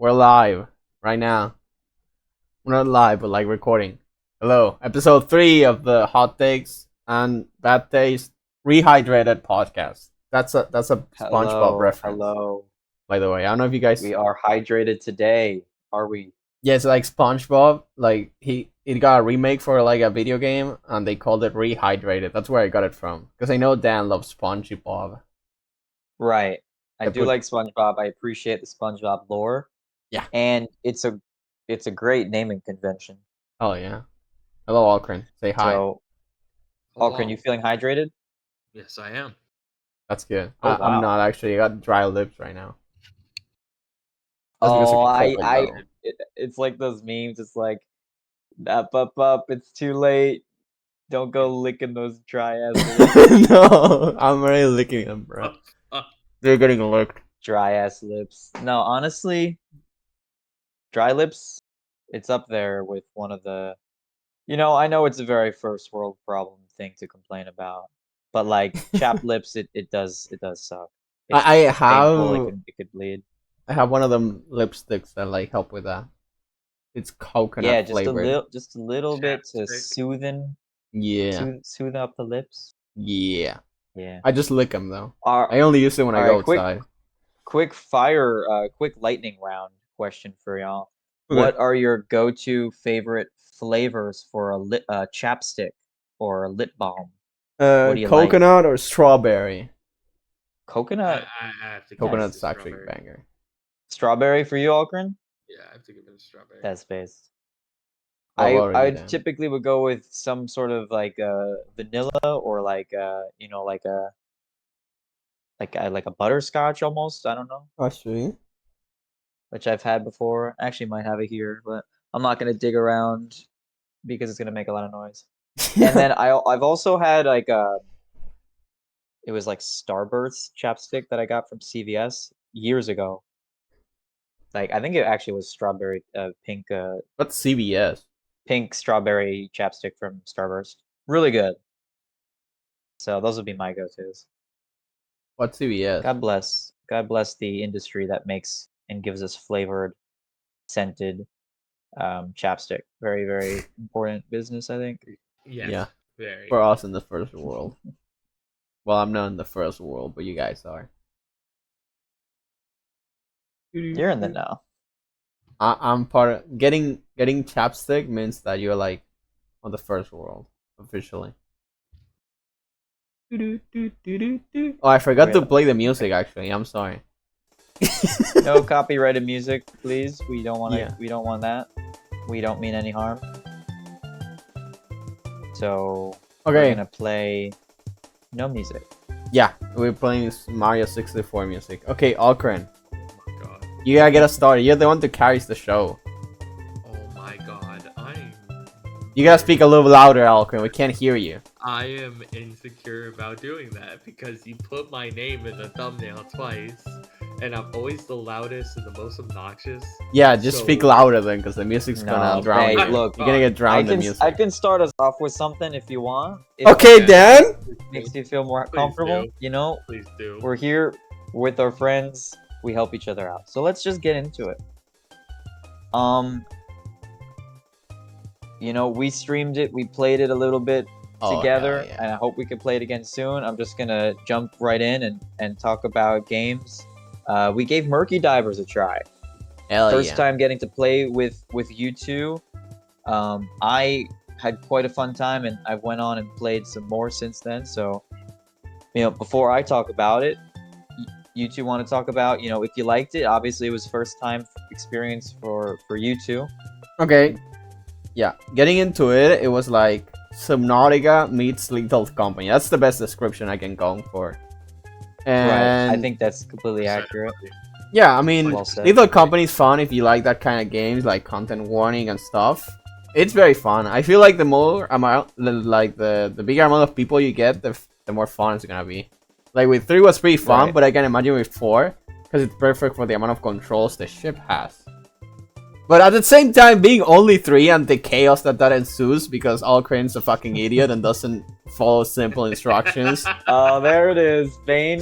We're live right now. We're not live, but like recording. Hello, episode 3 of the Hot Takes and Bad Taste Rehydrated podcast. That's a SpongeBob reference, Hello. by the way. I don't know if you guys. We are hydrated today, are we? Yeah, it's like SpongeBob. Like it got a remake for like a video game, and they called it Rehydrated. That's where I got it from, because I know Dan loves SpongeBob. Right. I do put- like SpongeBob. I appreciate the SpongeBob lore. Yeah. And it's a great naming convention. Oh yeah. Hello, Alcrin. Say hi. So, Alcrin, you feeling hydrated? Yes, I am. That's good. Oh, I'm wow. not actually. I got dry lips right now. It's like those memes. It's like, up, it's too late. Don't go licking those dry ass lips. No, I'm already licking them, bro. They're getting licked. Dry ass lips. No, honestly, dry lips, it's up there with one of the. I know it's a very first world problem thing to complain about, but like chapped lips, it does suck. I It's painful, have it could bleed. I have one of them lipsticks that like help with that. It's coconut Yeah, flavored. just a little bit to Chapstick. soothe up the lips. Yeah. Yeah. I just lick them though. Our, I only use it when I go alright, outside. quick lightning round question for y'all. Okay. What are your go-to favorite flavors for a chapstick or a lip balm? What do you like? Coconut or strawberry? Coconut, I have to give Coconut's it a actually a strawberry. banger. strawberry for you, Alcrin? Yeah, I have to give it a strawberry. That's based. What about I you, Dan? typically would go with some sort of like vanilla or like like a butterscotch almost. I don't know, Actually. which I've had before. Actually, might have it here, but I'm not gonna dig around because it's gonna make a lot of noise. And then I've also had like it was like Starburst chapstick that I got from CVS years ago. Like I think it actually was strawberry pink What's CVS? pink strawberry chapstick from Starburst. Really good. So those would be my go-tos. What's CVS? God bless the industry that makes and gives us flavored, scented chapstick. Very, very important business, I think. Yes, Yeah. very. For us in the first world. Well, I'm not in the first world, but you guys are. You're in the know. I'm part of getting chapstick means that you're like on the first world officially. Oh, I forgot to Really? play the music. Actually, I'm sorry. No copyrighted music, please. We don't want to. Yeah. We don't want that. We don't mean any harm. So we're Okay. gonna play no music. Yeah, we're playing Mario 64 music. Okay, Alcrin, Oh my god. you gotta get us started. You're the one that carries the show. Oh my god. You gotta speak a little louder, Alcrin. We can't hear you. I am insecure about doing that because you put my name in the thumbnail twice, and I'm always the loudest and the most obnoxious. Yeah, just So- speak louder then, because the music's gonna drown hey, you. look, You're gonna get drowned in music. I can start us off with something if you want. If Okay, Yeah. Dan. it makes you feel more Please comfortable. do. Please do. We're here with our friends. We help each other out. So let's just get into it. We streamed it. We played it a little bit Oh, together, hell yeah. and I hope we can play it again soon. I'm just gonna jump right in and talk about games. We gave Murky Divers a try. Hell First yeah. time getting to play with you two. I had quite a fun time, and I went on and played some more since then. So, before I talk about it, you two want to talk about, if you liked it. Obviously, it was first time experience for you two. Okay. Yeah, getting into it, it was like Subnautica meets Lethal Company. That's the best description I can go for. And Right. I think that's completely accurate. yeah, I mean, Well said. Lethal Company is fun if you like that kind of games, like content warning and stuff. It's very fun. I feel like the more amount, like the bigger amount of people you get, the more fun it's gonna be. Like with 3 was pretty fun, Right. but I can imagine with 4, because it's perfect for the amount of controls the ship has. But at the same time, being only 3 and the chaos that ensues because Alcrane's a fucking idiot and doesn't follow simple instructions. Oh, there it is. Bane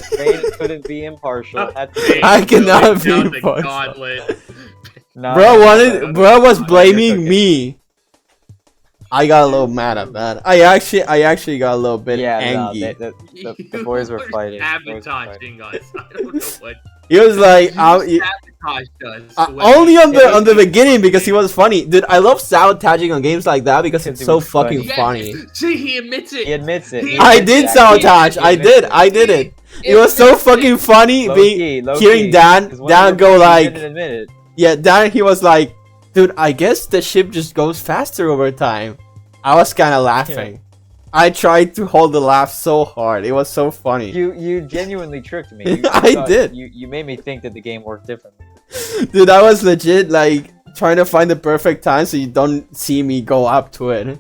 couldn't be impartial. Had to I cannot Down be the impartial. gauntlet. No, Bro no, wanted, but- bro was You're blaming cooking. me. I got a little mad at that. I actually got a little bit Yeah, angry. no, the You boys were are fighting. The boys were fighting. sabotaging us. I don't know what. He was like, You sabotaged us. when only we on played the the beginning because he game. was funny, dude. I love sabotaging on games like that because Because it's he so was fucking funny. funny. Yes. See, he admits it. He admits it. He He I admits did it. sabotage. He I admits did. it. I did it. He It was so admits fucking it. funny Low being key, low hearing key. Dan 'Cause one of your go friends, he like, didn't admit it. yeah, Dan. He was like, dude, I guess the ship just goes faster over time. I was kind of laughing. I tried to hold the laugh so hard. It was so funny. You genuinely tricked me. You I thought- did. You made me think that the game worked differently. Dude, I was legit like trying to find the perfect time so you don't see me go up to it.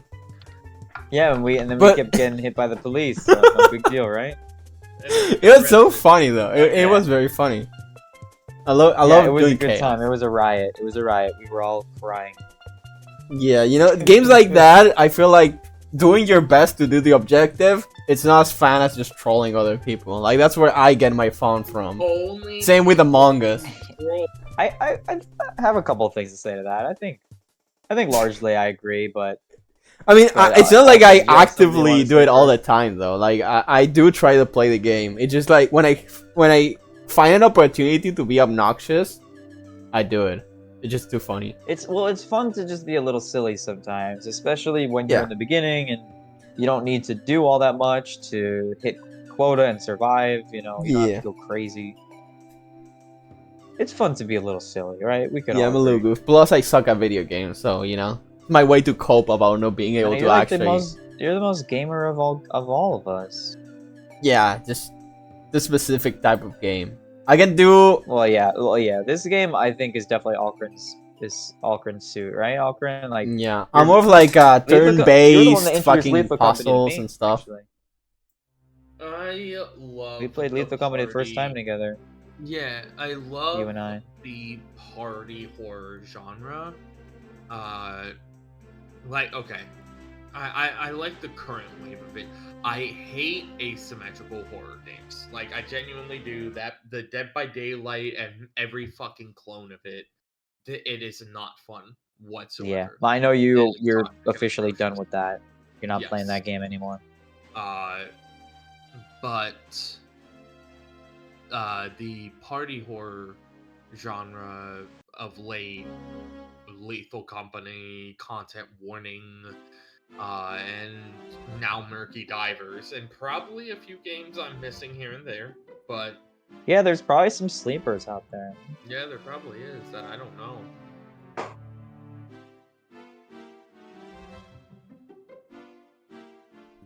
Yeah, and then But- we kept getting hit by the police. So no big deal, right? It was so funny though. It Yeah. was very funny. I love Yeah, it was doing a good chaos. time. It was a riot. It was a riot. We were all crying. Yeah, you know, games like that, I feel like doing your best to do the objective, it's not as fun as just trolling other people. Like that's where I get my fun from. Only Same with Among Us. troll. I have a couple of things to say to that. I think largely I agree, but I mean, But, it's not like I I think you have something you actively wanna do say it all the first. time though. Like I do try to play the game. It's just like when I find an opportunity to be obnoxious, I do it. It's just too funny. it's fun to just be a little silly sometimes, especially when you're Yeah. in the beginning and you don't need to do all that much to hit quota and survive. You know, you don't have Yeah. to go crazy. It's fun to be a little silly, right? We can Yeah, all I'm a little agree. goof. Plus, I suck at video games, so you know, it's my way to cope about not being able Man, to you're like actually. you're the most gamer of all of us. Yeah, just the specific type of game. I can do. Well, yeah. This game I think is definitely Alcrin's suit, right? Alcrin, like Yeah, you're- I'm more of like you're the one that turn-based introduced fucking Lethal Company to puzzles me, and stuff. actually. I love. We played Lethal Company the first time together, Yeah, I love you and I. the party horror genre. Like okay, I like the current wave of it. I hate asymmetrical horror games. Like I genuinely do that. The Dead by Daylight and every fucking clone of it. It is not fun whatsoever. Yeah, I know It you're is toxic and officially done atrocious. with that. You're not playing Yes. that game anymore. But the party horror genre of late, Lethal Company, Content Warning, and now Murky Divers, and probably a few games I'm missing here and there, but Yeah, there's probably some sleepers out there. yeah, there probably is that I don't know.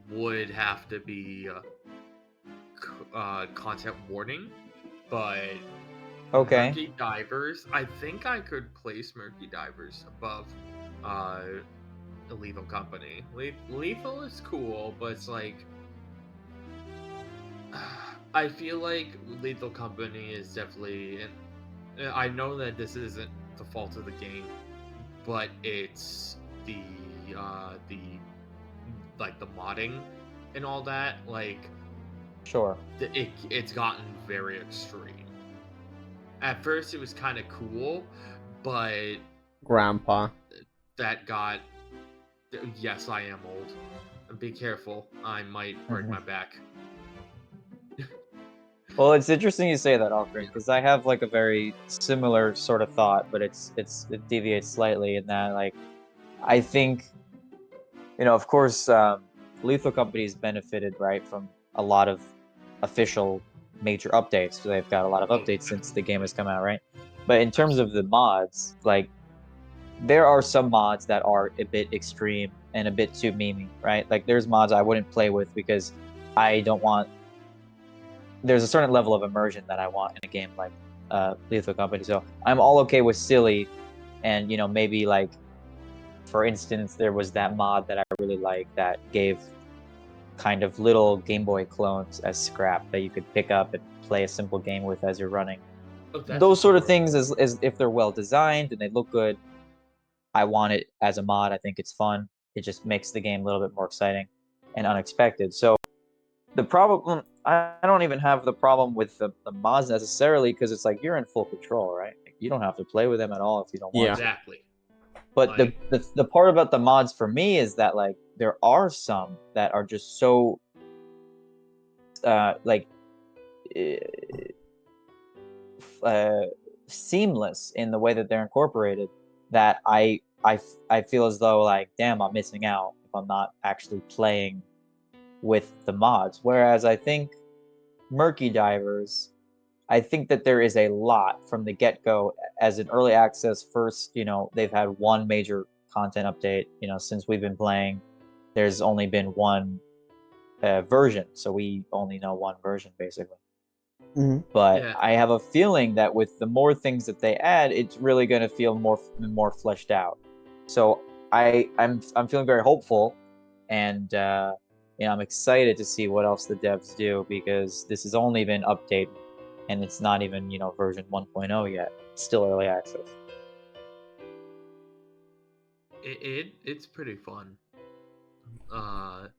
Would have to be Content Warning, but Okay. Murky Divers, I think I could place Murky Divers above Lethal Company. Lethal is cool, but it's like I feel like Lethal Company is definitely, and I know that this isn't the fault of the game, but it's the like the modding and all that. Like Sure. it's gotten very extreme. At first, it was kind of cool, but Grandpa. that got. Yes, I am old. Be careful. I might break my back. Well, it's interesting you say that, Alfred, because I have like a very similar sort of thought, but it deviates slightly in that like I think of course Lethal Company's benefited right from a lot of official major updates. So they've got a lot of updates since the game has come out, right? But in terms of the mods, like there are some mods that are a bit extreme and a bit too memey, right? Like there's mods I wouldn't play with because I don't want. There's a certain level of immersion that I want in a game like Lethal Company. So I'm all okay with silly, and maybe like, for instance, there was that mod that I really like that gave kind of little Game Boy clones as scrap that you could pick up and play a simple game with as you're running. Oh, that's Those sort of adorable. things, as if they're well designed and they look good, I want it as a mod. I think it's fun. It just makes the game a little bit more exciting and unexpected. So the problem, I don't even have the problem with the mods necessarily, because it's like you're in full control, right? Like, you don't have to play with them at all if you don't want Yeah. to. Exactly. But Like- the part about the mods for me is that like there are some that are just so like seamless in the way that they're incorporated that I feel as though like damn, I'm missing out if I'm not actually playing with the mods. Whereas I think Murky Divers, I think that there is a lot from the get-go as an early access first, they've had one major content update, since we've been playing. There's only been one version, so we only know one version basically. Mhm. But Yeah. I have a feeling that with the more things that they add, it's really going to feel more fleshed out. So I'm feeling very hopeful, and I'm excited to see what else the devs do, because this has only been updated, and it's not even version 1.0 yet. It's still early access. It's pretty fun. I'm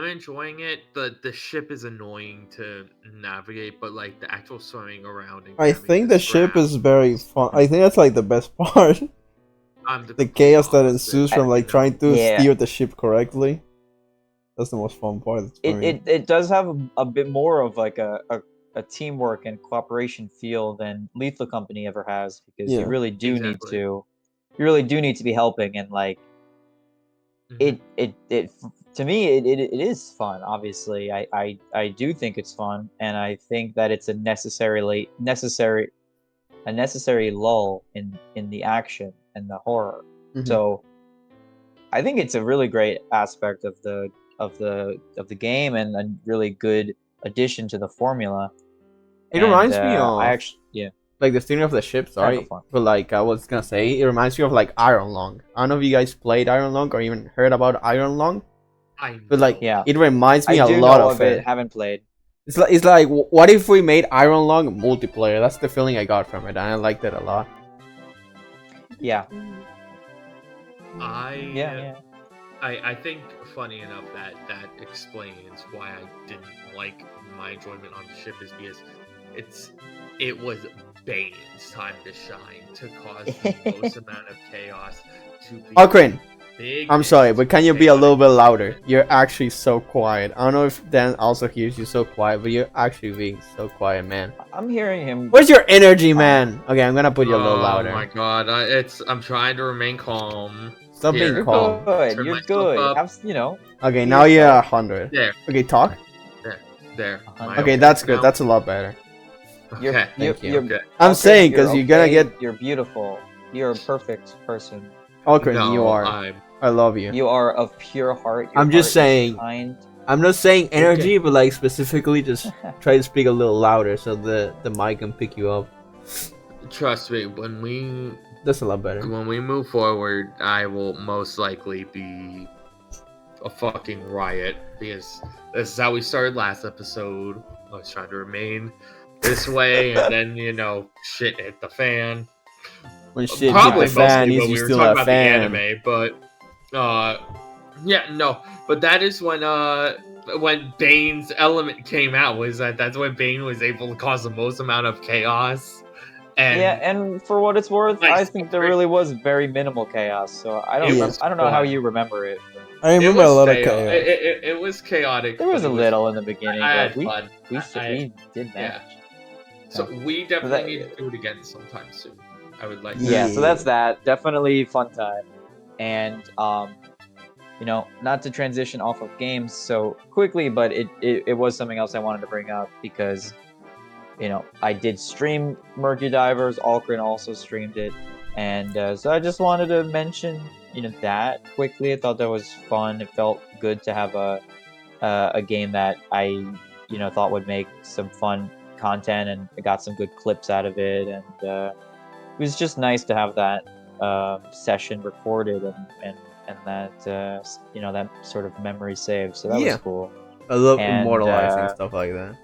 enjoying it. The ship is annoying to navigate, but like the actual swimming around and I grabbing think the ship scraps is very fun. I think that's like the best part. I'm The complete chaos that opposite, ensues from like you know? trying to Yeah. steer the ship correctly. That's the most fun part for me. It does have a bit more of like a teamwork and cooperation feel than Lethal Company ever has, because Yeah. you really do Exactly. need to be helping, and like Mhm. it to me it is fun. Obviously, I do think it's fun, and I think that it's a necessary lull in the action and the horror. Mhm. So I think it's a really great aspect of the game, and a really good addition to the formula. It And reminds me I of actually, yeah, like the steering of the ship. go Sorry, for it. but like I was gonna say, it reminds me of like Iron Lung. I don't know if you guys played Iron Lung or even heard about Iron Lung, I but like Yeah. it reminds me I a do lot know of of it. it. Haven't played. It's like what if we made Iron Lung multiplayer? That's the feeling I got from it, and I liked it a lot. Yeah, I yeah. I think funny enough that explains why I didn't like my enjoyment on the ship, is because it was Bane's time to shine, to cause the most amount of chaos, to be Okrin, big. I'm sorry, but can you be a little bit louder? You're actually so quiet. I don't know if Dan also hears you so quiet, but you're actually being so quiet, man. I'm hearing him. Where's your energy, man? Okay, I'm gonna put you a little Oh louder. my god, I'm trying to remain calm. Stop being Here, You're calm. good. turn You're myself good. up. Have Okay, be now you're yourself. 100. There, Okay, talk. there. Am I Okay, that's good. now? That's a lot better. Okay. Thank you. You're, Okay. I'm Alfred, saying because you're gonna okay, get You're beautiful. You're a perfect person. Okrin. You No, are. I love you. You are of pure heart. Your I'm just heart is saying. kind. I'm not saying energy, Okay. but like specifically, just try to speak a little louder so the mic can pick you up. Trust me, when we That's a lot better. move forward, I will most likely be a fucking riot, because this is how we started last episode. I was trying to remain this way, and then shit hit the fan. When shit hit Probably the fan, mostly is when you we were still talking a about fan? the anime, but yeah, no, but that is when Bane's element came out. That's when Bane was able to cause the most amount of chaos. And Yeah, and for what it's worth, like, I think there really was very minimal chaos. So I don't it Yeah. was I don't know how fun. you remember it. But I It remember a was lot of chaos. chaos. It was chaotic. there was but a it was little in fun. the beginning, I but had fun. we did manage. So we definitely that- need to do it again sometime soon. I would like Yeah, that. so that's that. Definitely fun time. And not to transition off of games so quickly, but it was something else I wanted to bring up, because I did stream Murky Divers. Alcrin also streamed it, and so I just wanted to mention that quickly. I thought that was fun. It felt good to have a game that I thought would make some fun content, and I got some good clips out of it, and it was just nice to have that session recorded, and that that sort of memory saved. So that was Yeah. cool. I love And, immortalizing stuff like that.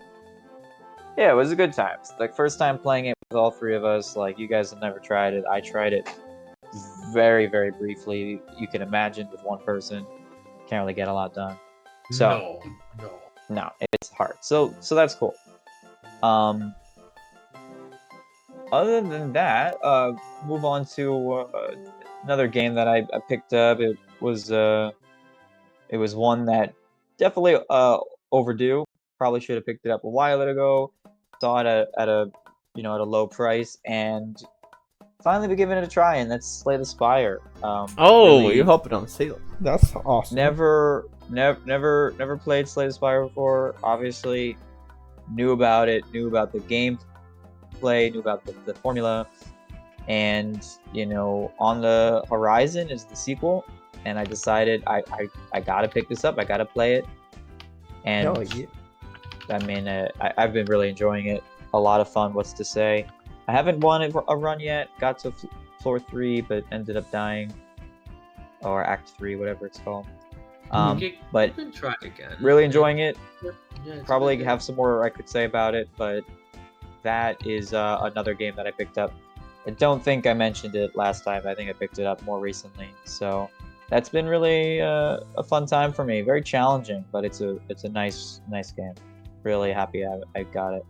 Yeah, it was a good time. It's the first time playing it with all three of us. Like, you guys have never tried it. I tried it very, very briefly. You can imagine, with one person, can't really get a lot done. So No. no, it's hard. So that's cool. other than that, move on to another game that I picked up. It was one that definitely overdue. Probably should have picked it up a while ago. Saw it at a at a low price, and finally been giving it a try. And that's Slay the Spire. Oh, Really you hope it on sale. That's awesome. never played Slay the Spire before. Obviously, knew about it, knew about the gameplay, knew about the formula, and on the horizon is the sequel. And I decided I gotta pick this up. I gotta play it. And Hell yeah. I mean, I've been really enjoying it. A lot of fun. What's to say? I haven't won a run yet. Got to floor 3, but ended up dying, or Act 3, whatever it's called. But you can try it again. really enjoying it. Yeah, it's Probably good. have some more I could say about it, but that is another game that I picked up. I don't think I mentioned it last time. I think I picked it up more recently. So that's been really a fun time for me. Very challenging, but it's a nice game. Really happy I got it.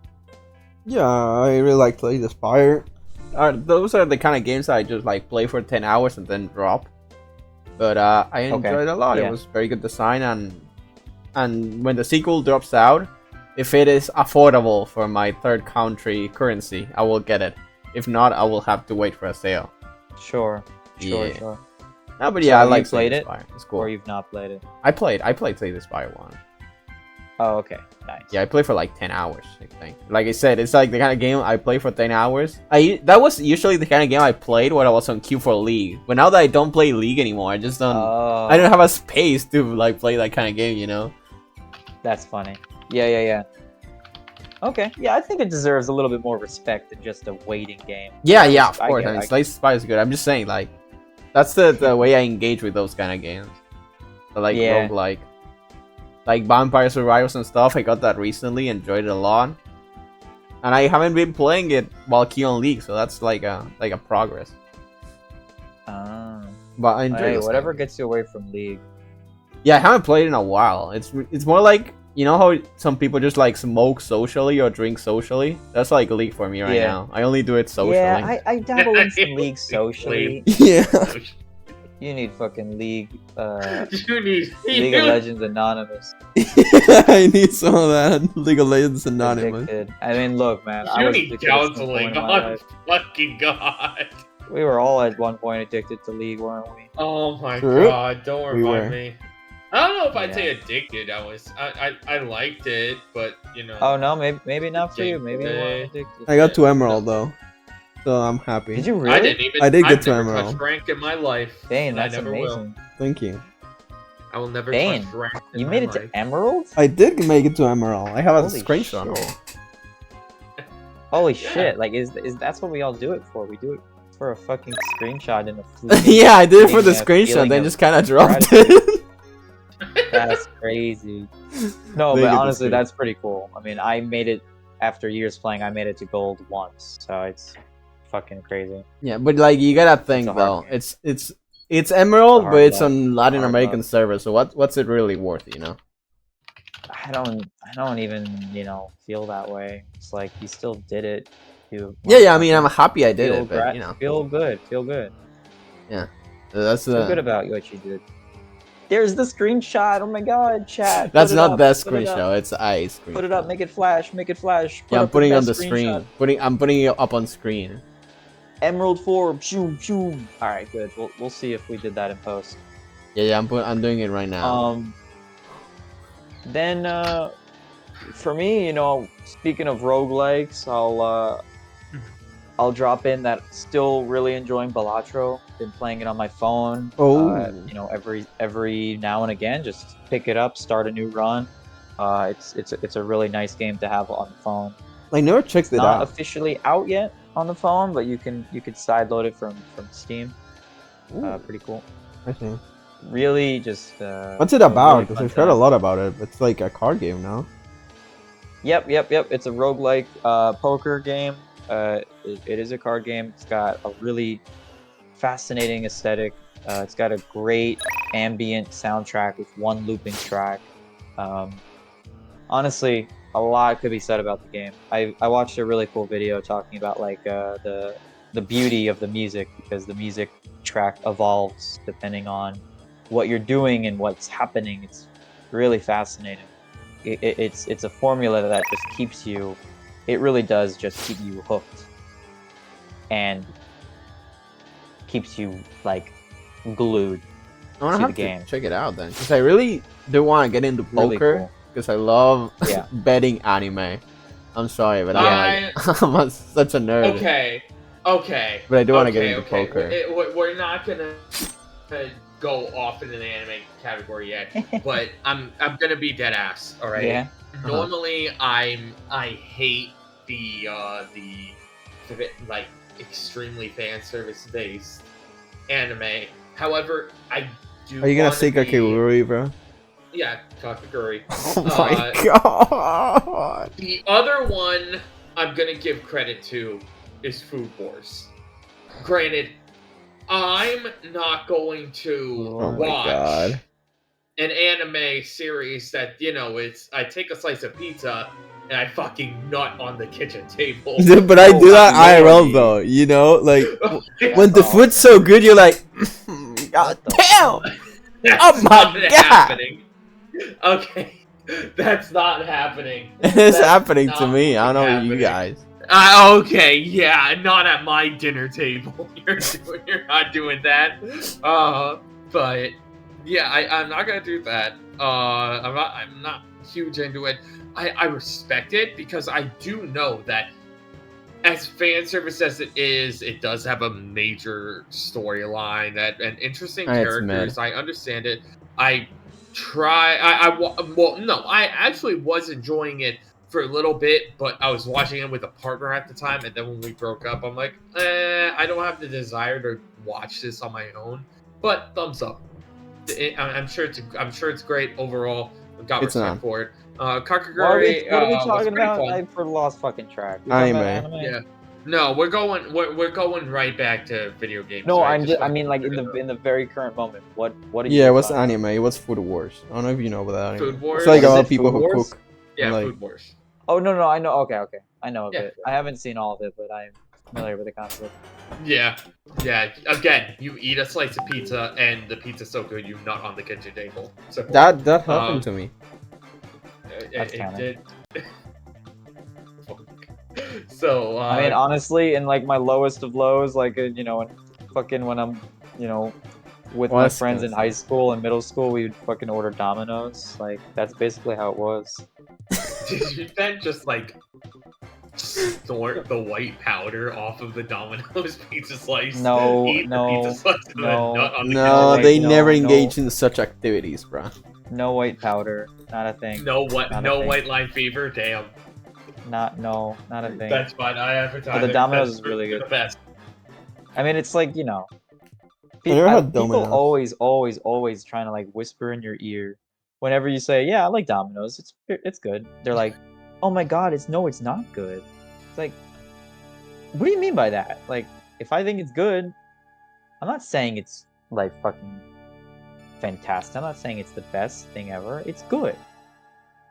Yeah, I really like Slay the Spire. Those are the kind of games that I just like play for 10 hours and then drop. But I enjoyed it a lot. Yeah. It was very good design, and when the sequel drops out, if it is affordable for my third country currency, I will get it. If not, I will have to wait for a sale. Sure. Yeah. Sure. No, but So yeah, I you like played Slay the it? Spire. It's cool. Or you've not played it? I played Slay the Spire 1. Oh, okay. Nice. Yeah, I played for like 10 hours, I think. Like I said, it's like the kind of game I play for 10 hours. That was usually the kind of game I played when I was on queue for League. But now that I don't play League anymore, I just don't... Oh, I don't have a space to like play that kind of game, you know? that's funny. Yeah. Okay. Yeah, I think it deserves a little bit more respect than just a waiting game. Yeah, of I course. get I mean, it. Slay the Spire is good. I'm just saying, like, that's the way I engage with those kind of games. So, like, Yeah. roguelike. Like Vampire Survivors and stuff, I got that recently, enjoyed it a lot. And I haven't been playing it while queue on League, so that's like a progress. But I enjoy Hey, those whatever kind of gets you away from League. Yeah, I haven't played in a while. It's more like, you know how some people just like smoke socially or drink socially? That's like League for me right Yeah. now. I only do it socially. Yeah, I dabble in some League socially. Yeah. You need fucking League. You need League of Legends Anonymous. I need some of that. League of Legends Anonymous. Addicted. I mean, look, man. I You was need addicted at some counseling. point in my Oh life. fucking god. We were all at one point addicted to League, weren't we? Oh my True. god, don't We remind were. me. I don't know if I'd Yeah. say addicted. I liked it, but you know. Oh no, maybe not for you. Maybe you weren't addicted. I got to Emerald though, so I'm happy. Did you I really? didn't even. I did get I've to never Emerald. touched rank in my life. Dang, and I that's never amazing. Thank you. I will never Dang, touch rank. In You my made it life. to Emerald? I did make it to Emerald. I have a Holy screenshot. shit. Holy Yeah. shit! Like, is that's what we all do it for? We do it for a fucking screenshot in a fleeting Yeah, I did it for the feeling screenshot, then of just kind of dropped gratitude. it. That's crazy. No, They but get the honestly, screen. that's pretty cool. I mean, I made it after years playing. I made it to gold once, so it's fucking crazy. Yeah, but like you gotta think a hard though, game. it's Emerald, It's a but hard it's luck. on Latin Hard American luck. server. So what's it really worth, you know? I don't even feel that way. It's like you still did it. You Yeah. I mean, I'm happy I did feel it, but you know, feel good. that's Feel good about what you did. There's the screenshot. Oh my god, chat. that's Put it not up, that put it up. screenshot. It's I screenshot. Put it up. Make it flash. Make it flash. Put Yeah, I'm up the putting it on best the screenshot. screen. I'm putting it up on screen. Emerald 4. Shoo, shoo. All right, good. We'll see if we did that in post. Yeah, I'm doing it right now. Then for me, speaking of roguelikes, I'll drop in that still really enjoying Balatro. Been playing it on my phone. Oh. Every now and again, just pick it up, start a new run. It's a really nice game to have on the phone. I never checked it Not out. officially out yet on the phone, but you could sideload it from Steam. Pretty cool. I see. Really, just What's it a about? really Because fun I've heard a time. lot about it. It's like a card game now. Yep. It's a roguelike poker game. It is a card game. It's got a really fascinating aesthetic. It's got a great ambient soundtrack with one looping track. Honestly, a lot could be said about the game. I watched a really cool video talking about like the beauty of the music, because the music track evolves depending on what you're doing and what's happening. It's really fascinating. It's a formula that just keeps you. It really does just keep you hooked and keeps you like glued I want to to the have game. to check it out then, because I really do want to get into Really poker, cool. because I love Yeah. betting anime. I'm sorry, but I- I'm such a nerd. Okay. But I do want to get into poker. We're not gonna go off in an anime category yet, but I'm gonna be dead ass. All right. Yeah. Normally, I hate the like extremely fan service based anime. However, I do. Are you gonna wanna say be- Kakegurui, bro? Yeah, Kakaguri. Oh my god! The other one I'm gonna give credit to is Food Wars. Granted, I'm not going to Oh my watch god! an anime series that, it's I take a slice of pizza and I fucking nut on the kitchen table. But I do that lordy. IRL though, you know, like That's when the awesome. food's so good, you're like, god What the damn! Oh my not God. happening. Okay, that's not happening. It's That's happening to not me. I don't know happening. you guys. Okay, yeah, not at my dinner table. You're not doing that. But yeah, I'm not gonna do that. I'm not huge into it. I respect it because I do know that as fan service as it is, it does have a major storyline and interesting It's characters. mid. I understand it. I actually was enjoying it for a little bit, but I was watching it with a partner at the time, and then when we broke up, I'm like, I don't have the desire to watch this on my own. But thumbs up. I'm sure it's great overall. I've got It's respect not. for it. What are Kakaguri we was talking pretty about? fun. I for lost fucking track. We're talking about Anime. Yeah. No, we're going right back to video games. No, right? I mean like in the very current moment. What are you? Yeah, it was talking about? anime. It was Food Wars. I don't know if you know about that anime. Food Wars? It's like Is all it people Food who Wars? cook. Yeah, like- Food Wars. Oh no, I know. Okay, I know of Yeah. it. I haven't seen all of it, but I'm familiar with the concept. Yeah. Again, you eat a slice of pizza, and the pizza's so good you nut on the kitchen table. So That happened to me. That's it canon. did. So I mean, honestly, in like my lowest of lows, like when I'm, with my What's friends in this? high school and middle school, we would fucking order Domino's. Like that's basically how it was. did you then just like snort the white powder off of the Domino's pizza slice? No, Eat no, the pizza slice and no, then nut on the No, like, they no, never no. engage in such activities, bro. No white powder, not a thing. No Not a no thing. white line fever. Damn. Not a thing. That's fine. I advertise. But the it. Domino's That's is really the good. best. I mean, it's like never had people Domino's. always trying to like whisper in your ear whenever you say, "Yeah, I like Domino's. It's good." They're like, "Oh my God, it's not good." It's like, what do you mean by that? Like, if I think it's good, I'm not saying it's like fucking fantastic. I'm not saying it's the best thing ever. It's good.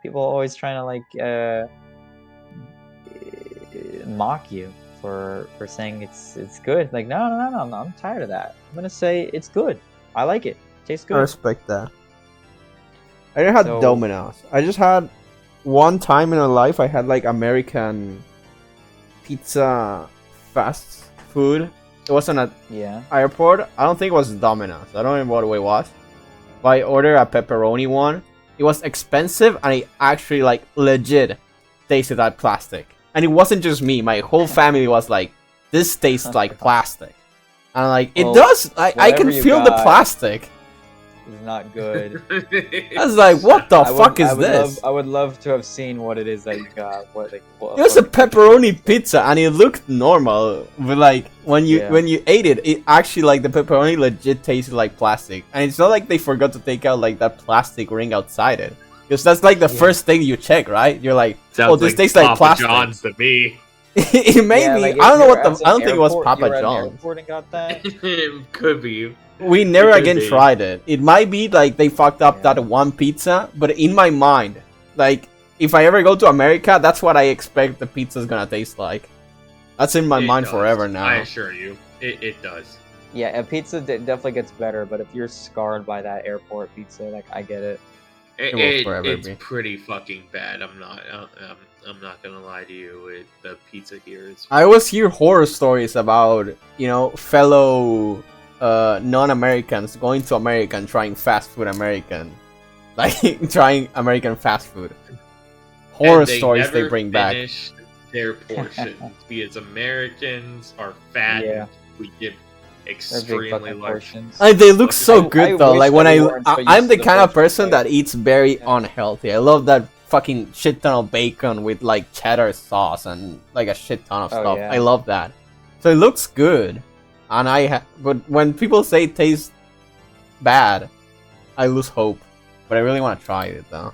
People are always trying to like mock you for saying it's good. Like, no, I'm tired of that. I'm gonna say it's good. I like it. Tastes I good. respect that. I never had So- Domino's. I just had one time in my life. I had like American pizza fast food. It wasn't at Yeah. airport. I don't think it was Domino's. I don't remember what it was. But I ordered a pepperoni one. It was expensive and it actually like legit tasted like plastic. And it wasn't just me. My whole family was like, "This tastes like plastic." And I'm like, it Well, does. I whatever can you feel the got- plastic. It's not good. I was like, what the fuck is this? I would love to have seen what it is that you got. What It was a what- pepperoni pizza, and it looked normal. But like when you ate it, it actually like the pepperoni legit tasted like plastic. And it's not like they forgot to take out like that plastic ring outside it, because that's like the first thing you check, right? You're like, Sounds oh, this tastes like Papa plastic. John's to me. It may Yeah, be. like, I don't if know you're what at the. I don't some think it was airport- Papa you were at an John's. airport and got that. Could be. We never It could again be. tried it. It might be like they fucked up Yeah. that one pizza, but in my mind, like if I ever go to America, that's what I expect the pizza's gonna taste like. That's in my It mind does. forever now. I assure you, it does. Yeah, a pizza definitely gets better, but if you're scarred by that airport pizza, like I get it. will forever It's be. pretty fucking bad. I'm not gonna lie to you. The pizza here is. I always hear horror stories about, fellow non-Americans going to America and trying fast food American. Like, trying American fast food. Horror stories they bring back. Finish their portions because Americans are fat. Yeah. And we give They're big extremely fucking large. portions. They look so I good though. wish Like when that we weren't so used I'm the to the kind of portion person size. that eats very Yeah. unhealthy. I love that fucking shit ton of bacon with like cheddar sauce and like a shit ton of Oh, stuff. yeah. I love that. So it looks good, and but when people say it tastes bad, I lose hope. But I really want to try it though.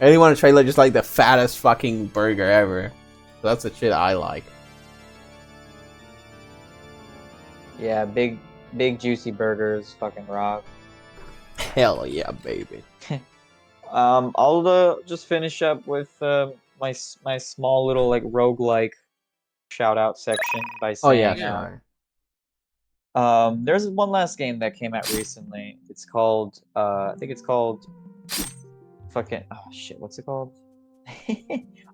I really want to try like just like the fattest fucking burger ever. So that's the shit I like. Yeah, big juicy burgers, fucking rock. Hell yeah, baby. I'll just finish up with my small little like roguelike shout out section by Oh yeah, saying sure. there's one last game that came out recently. It's called I think it's called fucking oh shit, what's it called?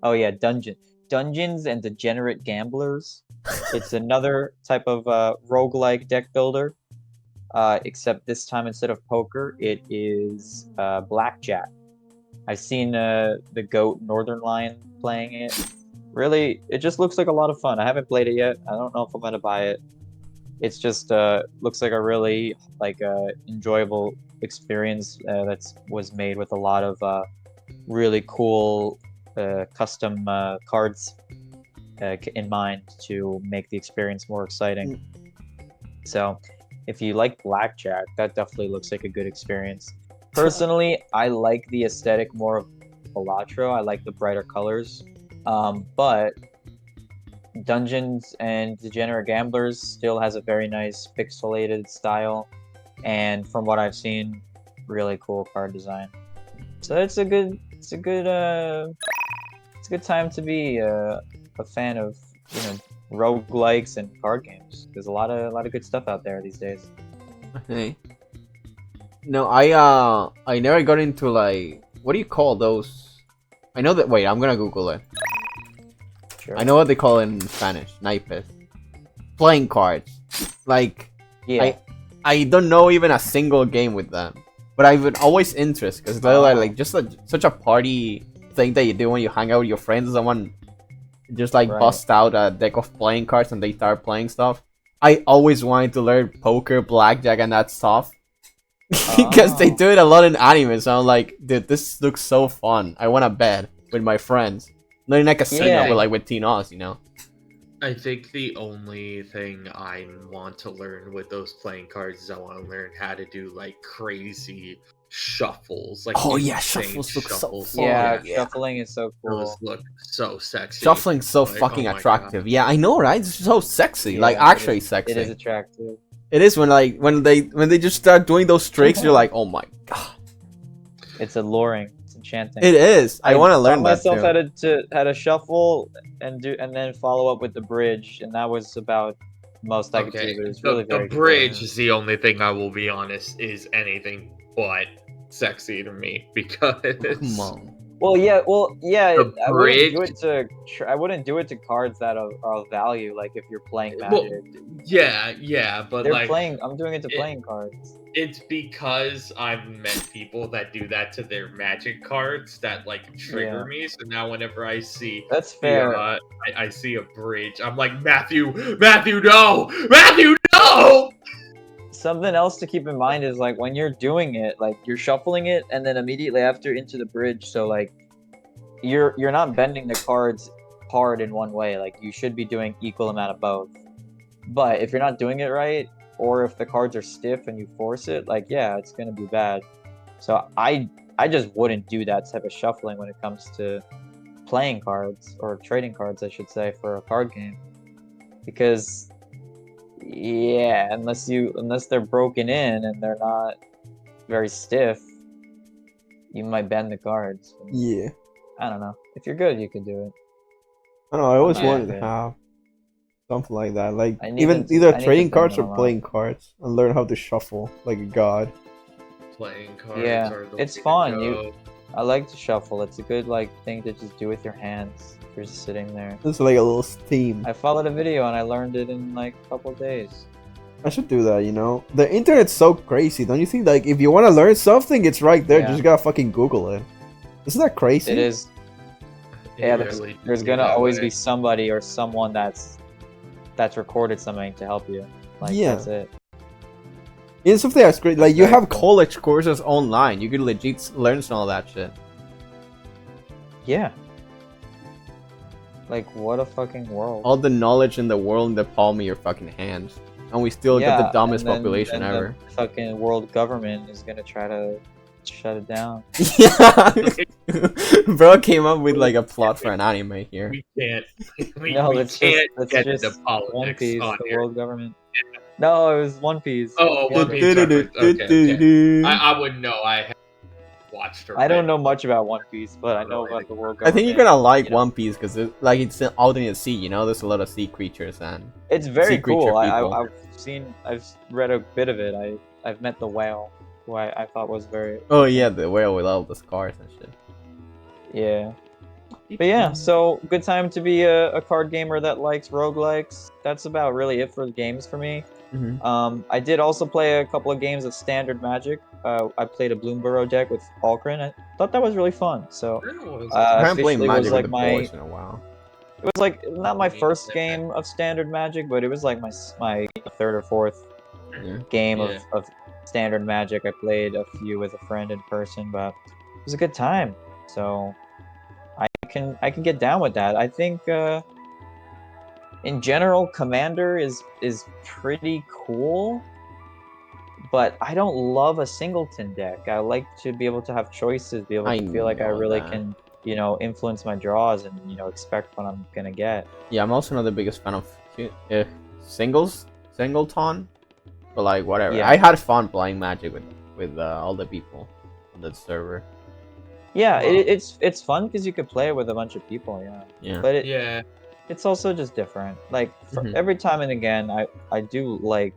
Oh yeah, Dungeons and Degenerate Gamblers. It's another type of roguelike deck builder. Except this time instead of poker, it is blackjack. I've seen the GOAT Northern Lion playing it. Really, it just looks like a lot of fun. I haven't played it yet. I don't know if I'm gonna buy it. It's just looks like a really enjoyable experience that was made with a lot of really cool custom cards in mind to make the experience more exciting. So, if you like blackjack, that definitely looks like a good experience. Personally, I like the aesthetic more of Balatro. I like the brighter colors. But Dungeons and Degenerate Gamblers still has a very nice pixelated style, and from what I've seen, really cool card design. So it's a good time to be a fan of roguelikes and card games. There's a lot of good stuff out there these days. Hey. No, I never got into like, what do you call those? I know that. Wait, I'm gonna Google it. Sure. I know what they call it in Spanish. Naipes. Playing cards. Like, Yeah. I don't know even a single game with them, but I've been always interested because they're like just such a party thing that you do when you hang out with your friends. Someone just like Right. bust out a deck of playing cards and they start playing stuff. I always wanted to learn poker, blackjack, and that stuff because they Oh. do it a lot in anime. So I'm like, dude, this looks so fun. I want to bet with my friends, not in a casino, Yeah. but like with Tinos, you know. I think the only thing I want to learn with those playing cards is I want to learn how to do like crazy shuffles. Like Oh yeah, insane shuffles look so shuffles. fun. Yeah, yeah. shuffling is so cool. Those look so sexy. Shuffling's so Like, fucking oh my attractive. God. Yeah, I know, right? It's so sexy. like Yeah, actually sexy. It is attractive. It is when they just start doing those tricks. You're like, oh my god. It's alluring. It's enchanting. It is. I want to learn that myself too. how to shuffle and then follow up with the bridge, and that was about the most I could do. But it's really the very bridge cool. is the only thing I will be honest is anything but sexy to me because Come on. Well, yeah. The I wouldn't do bridge- it to. I wouldn't do it to cards that are of value. Like if you're playing well, Magic, yeah, but they're like playing. I'm doing it to playing cards. it's because I've met people that do that to their Magic cards that like trigger me. So now whenever I see That's fair. I see a bridge, I'm like Matthew, no. Something else to keep in mind is like when you're doing it, like you're shuffling it and then immediately after into the bridge. So like you're not bending the cards hard in one way. Like you should be doing equal amount of both. But if you're not doing it right, or if the cards are stiff and you force it, like yeah, it's gonna be bad. So I just wouldn't do that type of shuffling when it comes to playing cards or trading cards, I should say, for a card game, because yeah, unless they're broken in and they're not very stiff, you might bend the cards. Yeah. I don't know. If you're good, you can do it. I don't know. I always not wanted to good. have something like that. Like I need even to- either I need to trading bring cards them or along. playing cards and learn how to shuffle like a god. Playing cards Yeah, are the it's way to fun. go. I like to shuffle. It's a good like thing to just do with your hands. If you're just sitting there. It's like a little steam. I followed a video and I learned it in like a couple days. I should do that, you know? The internet's so crazy, don't you think? Like, if you want to learn something, it's right there. Yeah. You just gotta fucking Google it. Isn't that crazy? It is. It Yeah, really there's do gonna that always way. be somebody or someone that's recorded something to help you. Like Yeah. that's it. It's something that's great. Like, you Very have cool. college courses online. You could legit learn some of that shit. Yeah. Like what a fucking world. All the knowledge in the world in the palm of your fucking hands. And we still get the dumbest and then- population and the ever. fucking world government is gonna try to shut it down. Yeah! Bro came up with like a plot for an anime here. We can't. We, No, we that's can't just get that's into just politics One Piece, on the here. world government. No, it was One Piece. Oh, One Piece reference. Okay. I wouldn't know. I haven't watched or I don't read know much about One Piece, but I know Really? about the world I government. think you're gonna like you know. One Piece because like it's out in the sea, you know. There's a lot of sea creatures and It's very sea creature cool. people. I've read a bit of it. I've met the whale, who I thought was very. Oh yeah, the whale with all the scars and shit. Yeah. But yeah, so good time to be a card gamer that likes roguelikes. That's about really it for the games for me. Mm-hmm. I did also play a couple of games of Standard Magic. I played a Bloomburrow deck with Falkrin. I thought that was really fun. So I haven't played officially Magic was with like the my boys in a while. it was like not my Me first neither. game of Standard Magic, but it was like my third or fourth Yeah. game Yeah. of Standard Magic. I played a few with a friend in person, but it was a good time. So I can get down with that. I think in general, Commander is pretty cool, but I don't love a singleton deck. I like to be able to have choices, be able I to feel like I know really that. can, influence my draws and expect what I'm gonna get. Yeah, I'm also not the biggest fan of singleton, but like whatever. Yeah. I had fun playing Magic with all the people on that server. Yeah, Well- it's fun because you could play with a bunch of people. Yeah, Yeah. but Yeah. it's also just different. Like Mhm. every time and again, I do like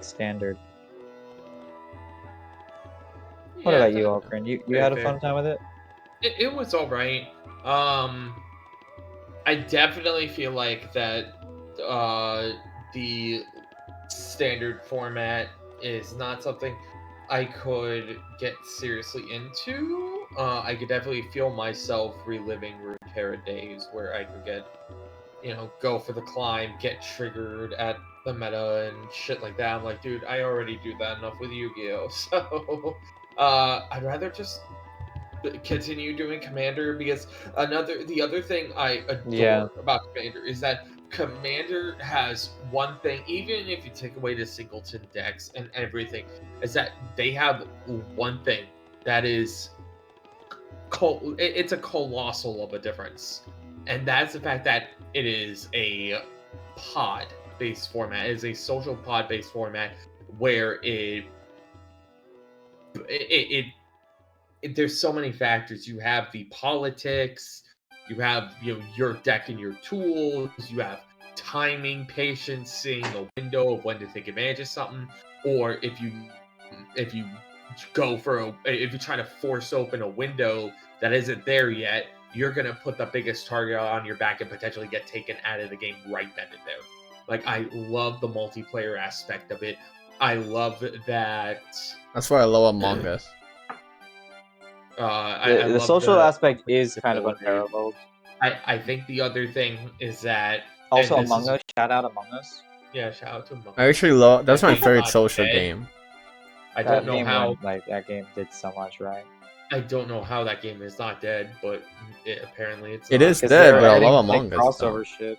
Standard. What Yeah, about you, that- Alcrin? You very had a fair. fun time with it? It was alright. I definitely feel like that the standard format is not something I could get seriously into. I could definitely feel myself reliving Runeterra days where I could get, go for the climb, get triggered at the meta and shit like that. I'm like, dude, I already do that enough with Yu-Gi-Oh! So I'd rather just continue doing Commander because the other thing I adore Yeah. about Commander is that Commander has one thing, even if you take away the singleton decks and everything, is that they have one thing that is it's a colossal of a difference, and that's the fact that it is a pod based format. It is a social pod based format where there's so many factors. You have the politics, you have your deck and your tools, you have timing, patience, seeing a window of when to take advantage of something, or if you if you try to force open a window that isn't there yet, you're gonna put the biggest target on your back and potentially get taken out of the game right then and there. Like, I love the multiplayer aspect of it. I love that. That's why I love Among Us. I The love social aspect is kind of flexibility. unparalleled. I think the other thing is that Also, and this Among is- Us, shout out Among Us. Yeah, shout out to Among I Us. actually love. That's That my game's favorite not social dead. game. I That don't know game how. that game did so much right. I don't know how that game is not dead, but apparently it's. It not. is 'Cause dead, they're but I adding, love like, Among Us. crossover though. shit,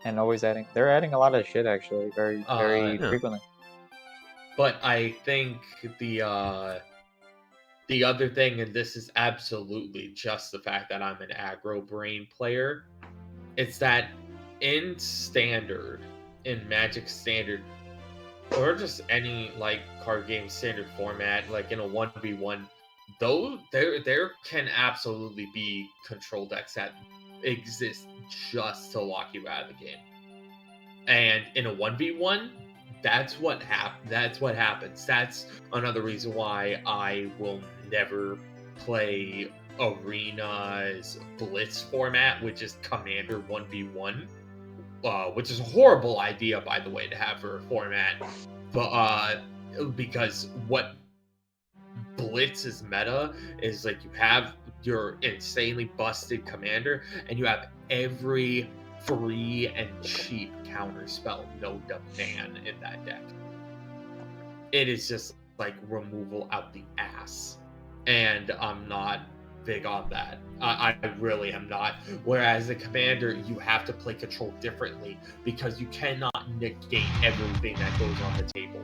and always they're adding a lot of shit actually, very Yeah. frequently. But I think the other thing, and this is absolutely just the fact that I'm an aggro brain player, it's that in Standard, in Magic Standard, or just any like card game standard format, like in a 1v1, though there can absolutely be control decks that exist just to lock you out of the game. And in a 1v1, that's what happens. That's another reason why I will never play Arena's Blitz format, which is Commander 1v1. Which is a horrible idea, by the way, to have for a format. But because what Blitz's meta is like, you have your insanely busted commander, and you have every free and cheap counterspell no demand in that deck. It is just like removal out the ass, and I'm not big on that. I really am not. Whereas the commander, you have to play control differently because you cannot negate everything that goes on the table.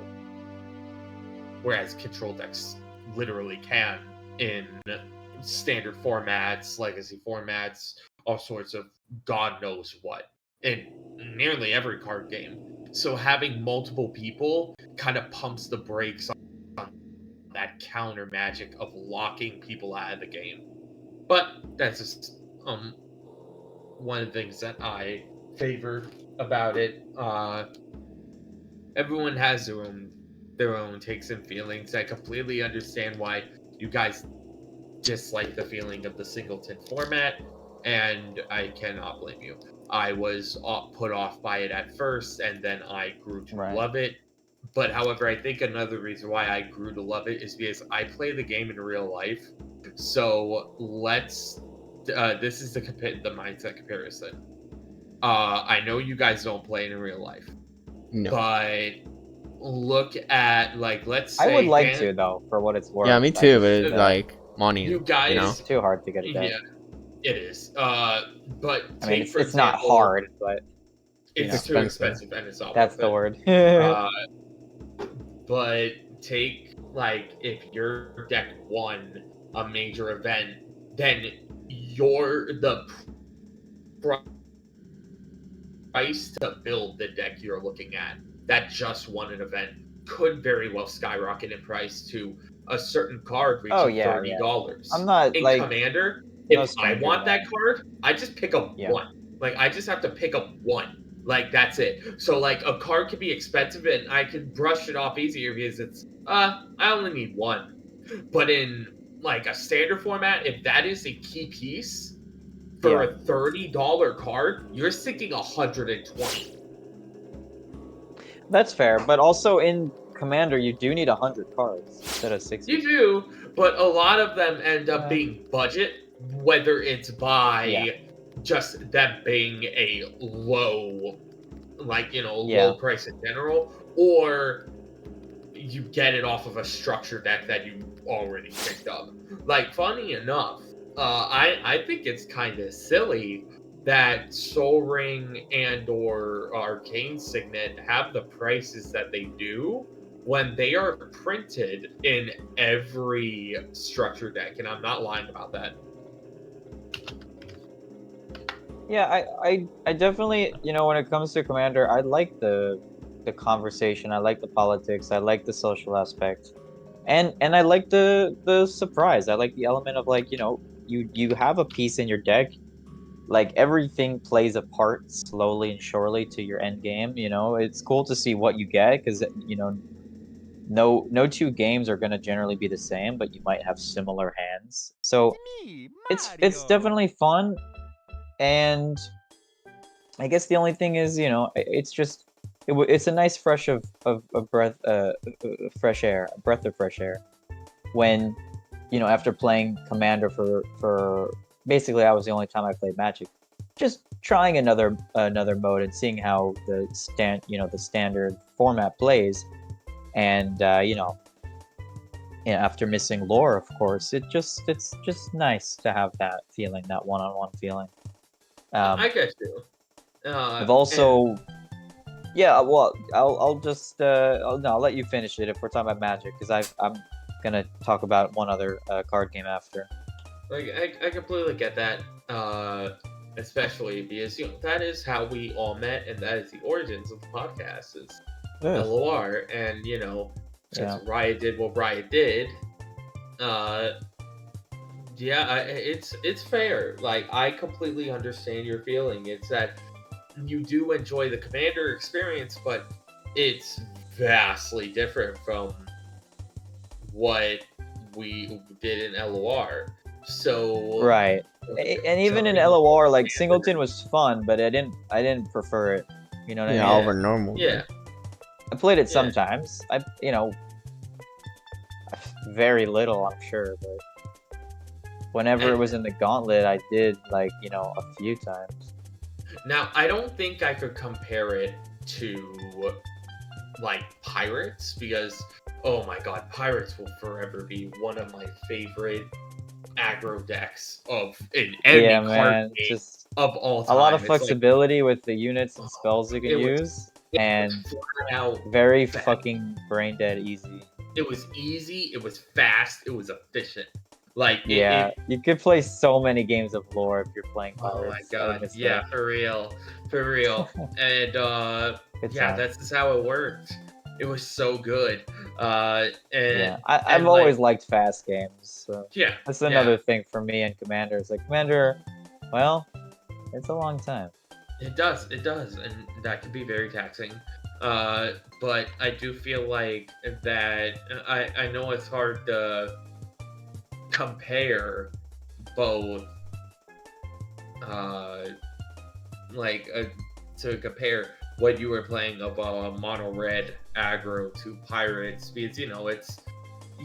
Whereas control decks literally can in standard formats, legacy formats, all sorts of God knows what, in nearly every card game. So having multiple people kind of pumps the brakes on that counter magic of locking people out of the game. But that's just one of the things that I favor about it. Everyone has their own takes and feelings. I completely understand why you guys dislike the feeling of the singleton format, and I cannot blame you. I was put off by it at first, and then I grew to love it. But however, I think another reason why I grew to love it is because I play the game in real life. So let's. This is the mindset comparison. I know you guys don't play it in real life, No. but look at, like, let's say I would like to, though, for what it's worth. Yeah, me too. But like money, you guys, you know? It's too hard to get it done. Yeah, it is. But I mean, for it's not example, hard, but it's too expensive, and it's not that's worth the it. word. But take, like, if your deck won a major event, then the price to build the deck you're looking at that just won an event could very well skyrocket in price to a certain card reaching $30. I'm not in like Commander. no If I want that card, I just pick up one. Like, I just have to pick up one. Like, that's it. So, like, a card can be expensive, and I can brush it off easier because it's I only need one. But in, like, a standard format, if that is a key piece for a $30 card, you're sinking 120. That's fair, but also in Commander, you do need 100 cards instead of 60. You do, but a lot of them end up being budget, whether it's by just them being a low, like, low price in general, or you get it off of a structure deck that you already picked up. Like, funny enough, I think it's kind of silly that Soul Ring and or Arcane Signet have the prices that they do when they are printed in every structure deck, and I'm not lying about that. Yeah, I definitely, when it comes to Commander, I like the conversation, I like the politics, I like the social aspect, and I like the surprise. I like the element of, like, you have a piece in your deck, like everything plays a part slowly and surely to your end game. It's cool to see what you get because no two games are going to generally be the same, but you might have similar hands. So it's definitely fun, and I guess the only thing is, it's just it's a nice fresh of breath fresh air, a breath of fresh air when after playing Commander for basically, that was the only time I played Magic, just trying another mode and seeing how the standard format plays, and after missing lore, of course, it's just nice to have that feeling, that one-on-one feeling. I get you. I've also, well, I'll just I'll let you finish it if we're talking about Magic, because I'm gonna talk about one other card game after. Like, I completely get that, especially because that is how we all met, and that is the origins of the podcast, is LOR, and since Riot did what Riot did, Yeah, it's fair. Like, I completely understand your feeling. It's that you do enjoy the commander experience, but it's vastly different from what we did in LOR. So, Right. And even in jumping LOR, like commander, Singleton was fun, but I didn't prefer it. You know what I Yeah, mean? over normal. yeah, I played it yeah. sometimes. Very little, I'm sure, but whenever it And was in the gauntlet, I did like, a few times. now I don't think I could compare it to like Pirates because oh my god, Pirates will forever be one of my favorite aggro decks of in Yeah, any card man, game just of all a lot of time. It's like flexibility with the units and spells you can it was use, it was and flat out very fast. fucking brain dead easy. It was easy, it was fast, it was efficient. Like Yeah, it you could play so many games of lore if you're playing oh my Pirates. I god, miss yeah, that. for real. For real. And Good yeah, time. that's just how it worked. It was so good. Yeah, And I've and always like liked fast games, so yeah, that's yeah. another thing for me and Commanders. Like Commander, well, it's a long time. It does, and that can be very taxing. But I do feel like that I know it's hard to compare both uh like to compare what you were playing of mono red aggro to pirates because it's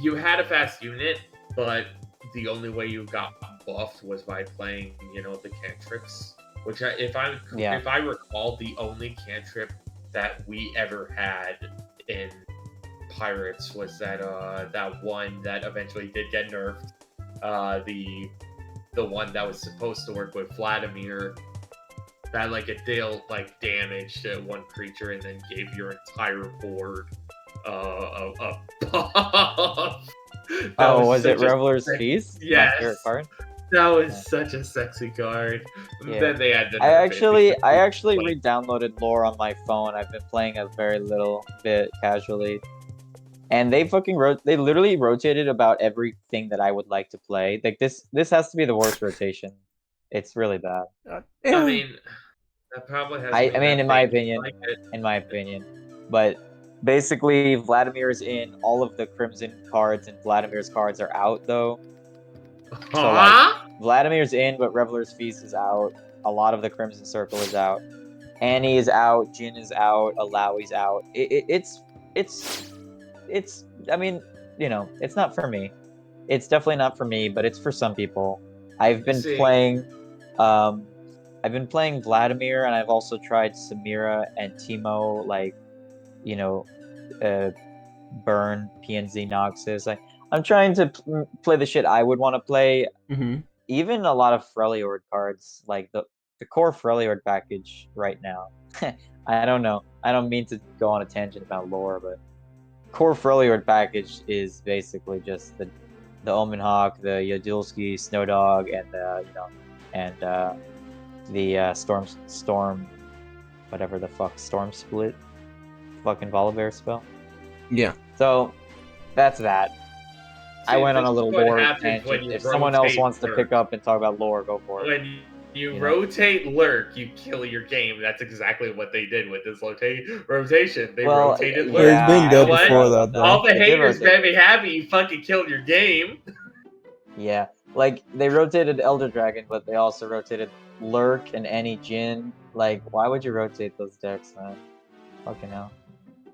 you had a fast unit, but the only way you got buffed was by playing the cantrips, which Yeah, if I recall, the only cantrip that we ever had in pirates was that one that eventually did get nerfed, the one that was supposed to work with Vladimir that like it dealt like damage to one creature and then gave your entire board a buff. That oh, was was it such a Reveler's Feast? My favorite yes. card. That was Yeah. such a sexy card. Yeah. Then they had to I nerf it actually because I people actually like re-downloaded lore on my phone. I've been playing a very little bit casually. And they literally rotated about everything that I would like to play. Like this has to be the worst rotation. It's really bad. I Yeah. mean that probably has I me mean that made me like it. in my opinion. But basically Vladimir's in, all of the Crimson cards and Vladimir's cards are out though. So like Huh? Vladimir's in, but Reveler's Feast is out. A lot of the Crimson Circle is out. Annie is out. Jin is out. Alawi's out. It's it's. I mean, it's not for me. It's definitely not for me, but it's for some people. I've been See, playing, um, I've been playing Vladimir, and I've also tried Samira and Timo, like you know, uh, Burn, PNZ, Noxus. I'm trying to play the shit I would want to play. Mm-hmm. Even a lot of Freljord cards, like the core Freljord package right now. I don't know. I don't mean to go on a tangent about lore, but core Freljord package is basically just the Omen Hawk, the Yodulski Snowdog, and the Storm, whatever the fuck, Storm Split, fucking Volibear spell. Yeah. So that's that. I see, went on this a is little what lore happens when tangent. you If someone else rotate wants to pick lurk. up and talk about lore, go for it. When you You know. rotate lurk, you kill your game. That's exactly what they did with this rotation. They Well, rotated lurk. It's yeah, been You I know good just what? before forgot that about that. though. All the They did haters rotate. made me happy. You fucking killed your game. Yeah, like they rotated Elder Dragon, but they also rotated Lurk and Any Jin. Like, why would you rotate those decks, man? Fucking hell.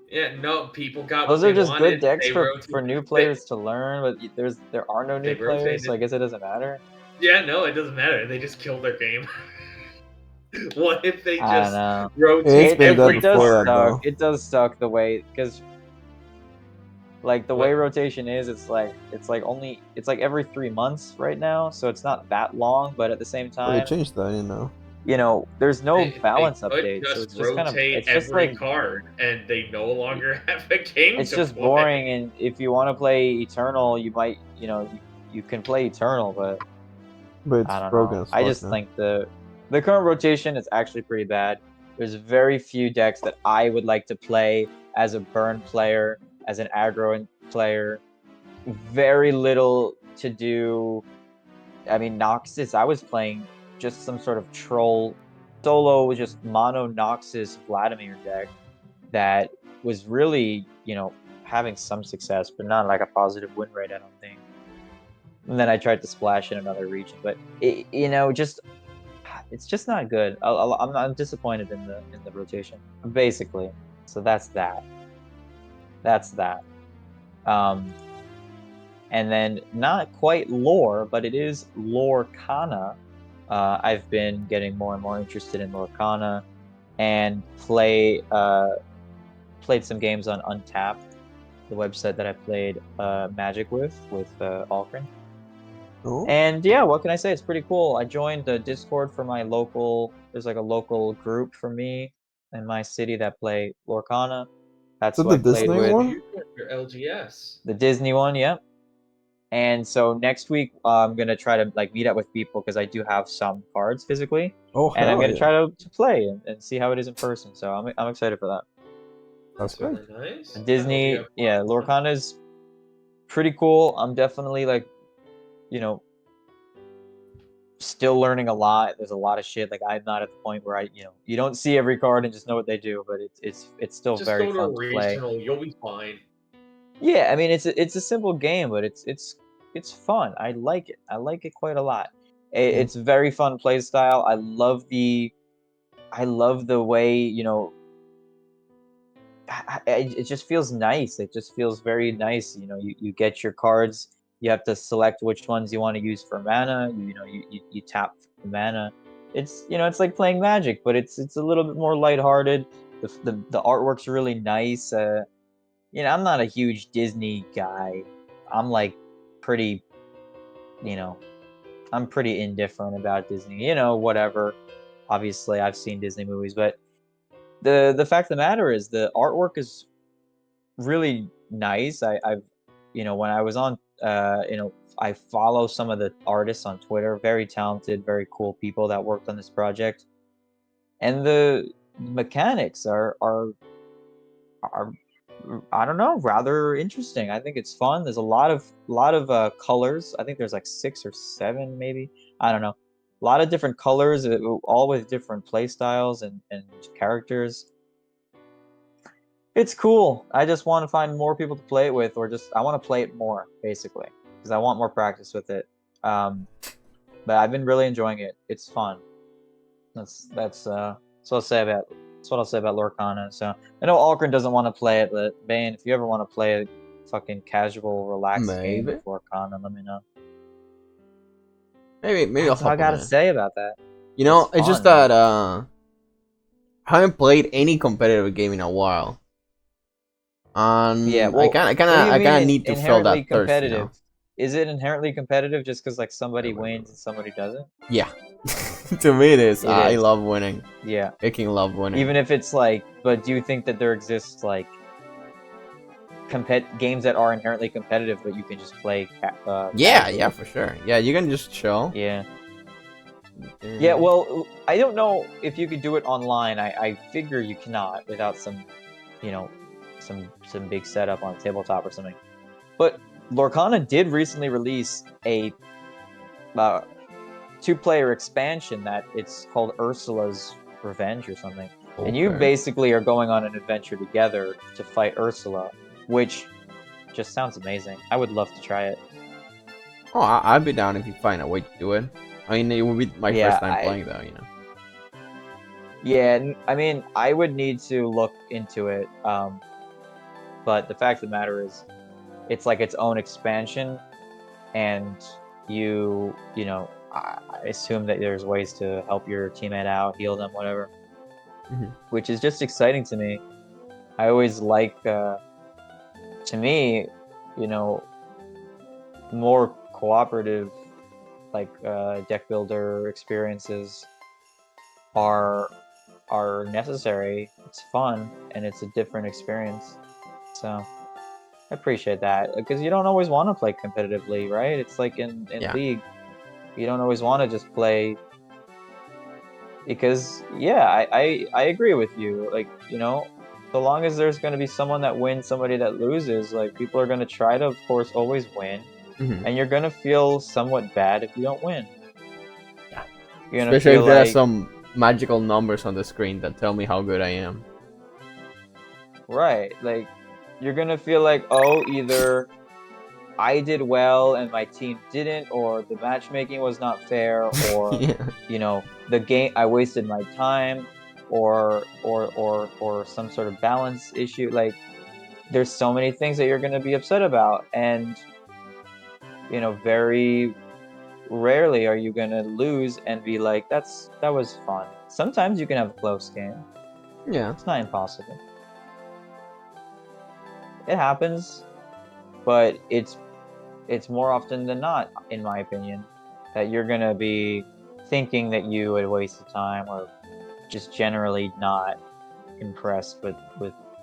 Yeah, no, people got what Those are they just good wanted. decks They for rotated. new They, players to learn, but there are no they new players, so rotated. I guess it doesn't matter. Yeah, no, it doesn't matter. They just killed their game. What if they I don't just know. It's rotate been good every It does before that card? suck. though. It does suck the way, because like the way What? rotation is, it's like every 3 months right now, so it's not that long, but at the same Oh, they time, changed that. there's no They balance could update, so just it's just kind of rotate it's just every like card, and they no longer have a game it's to just play. boring. And if you want to play Eternal, you might, you can play Eternal, but But it's I don't broken know. as I fuck just now. think the current rotation is actually pretty bad. There's very few decks that I would like to play as a burn player, as an aggro player. Very little to do I mean, Noxus, I was playing just some sort of troll solo, just mono Noxus Vladimir deck that was really, having some success, but not like a positive win rate, I don't think. And then I tried to splash in another region, but just it's just not good. I'm disappointed in the rotation, basically. So that's that. That's that. Um, and then not quite lore, but it is Lorcana. I've been getting more and more interested in Lorcana, and played some games on Untapped, the website that I played Magic with Alcrin. Cool. And yeah, what can I say? It's pretty cool. I joined the Discord for my local. There's like a local group for me in my city that play Lorcana. That's Is who that I the played Disney with. one? Your LGS. The Disney one, yeah. And so next week I'm gonna try to like meet up with people because I do have some cards physically, Oh, and I'm hell gonna yeah. try to play and see how it is in person. So I'm excited for that. That's great. Really nice. And I hope you Disney, have yeah, fun. Lorcana's pretty cool. I'm definitely like, you know, still learning a lot. There's a lot of shit. Like I'm not at the point where you don't see every card and just know what they do, but it's still Just very go to fun a to play. regional, you'll be fine. Yeah, I mean it's a simple game, but it's fun. I like it. I like it quite a lot. Yeah. It's very fun play style. I love the way, it just feels nice. It just feels very nice. You get your cards. You have to select which ones you want to use for mana. You tap for mana. It's like playing Magic, but it's a little bit more lighthearted. The artwork's really nice. I'm not a huge Disney guy. I'm like pretty, you know, I'm pretty indifferent about Disney. Whatever. Obviously, I've seen Disney movies, but the fact of the matter is the artwork is really nice. I've when I was on I follow some of the artists on Twitter, very talented, very cool people that worked on this project. And the mechanics are I don't know, rather interesting. I think it's fun. There's a lot of colors. I think there's like 6 or 7 maybe. I don't know. A lot of different colors, all with different play styles and characters. It's cool. I just want to find more people to play it with, or just I want to play it more, basically, because I want more practice with it. Um, but I've been really enjoying it. It's fun. That's what I'll say about Lorcana. So I know Algren doesn't want to play it, but Bane, if you ever want to play a fucking casual, relaxed game Maybe. of Lorcana, let me know. Maybe I'll That's all I hop on gotta it. say about that. It's It's just fun, man. that I haven't played any competitive game in a while. Yeah, I well, kind of, what do you I mean kind of need to fill inherently that thirst. competitive? Is it inherently competitive just because like somebody Wait, wait, wait, wins and wait. somebody doesn't? Yeah. To me, it is. It I is. love winning. Yeah. Picking love winning. Even if it's like, but do you think that there exists like games that are inherently competitive, but you can just play Yeah, yeah, casually? for sure. Yeah, you can just chill. Yeah. Yeah, Mm, well, I don't know if you could do it online. I figure you cannot without some, you know, some big setup on a tabletop or something. But Lorcana did recently release a uh, 2-player expansion that it's called Ursula's Revenge or something. And you Okay. basically are going on an adventure together to fight Ursula, which just sounds amazing. I would love to try it. Oh, I'd be down if you find a way to do it. I mean, it would be my Yeah, first time playing though. I mean, I would need to look into it. But the fact of the matter is, it's like its own expansion, and I assume that there's ways to help your teammate out, heal them, whatever, Mhm. which is just exciting to me. I always like, to me, you know, more cooperative, like deck builder experiences are necessary. It's fun and it's a different experience. So I appreciate that because you don't always want to play competitively, right? It's like in Yeah. League, you don't always want to just play because yeah, I agree with you. Like, so long as there's going to be someone that wins, somebody that loses, like people are going to try to, of course, always win. Mhm. and you're gonna feel somewhat bad if you don't win. Yeah. You're gonna Especially feel if there are like some magical numbers on the screen that tell me how good I am. right, like you're gonna feel like, oh, either I did well and my team didn't, or the matchmaking was not fair, or Yeah. the game I wasted my time, or some sort of balance issue. Like there's so many things that you're gonna be upset about, and very rarely are you gonna lose and be like, that was fun. Sometimes you can have a close game. Yeah. It's not impossible. It happens, but it's more often than not, in my opinion, that you're gonna be thinking that you had wasted time or just generally not impressed with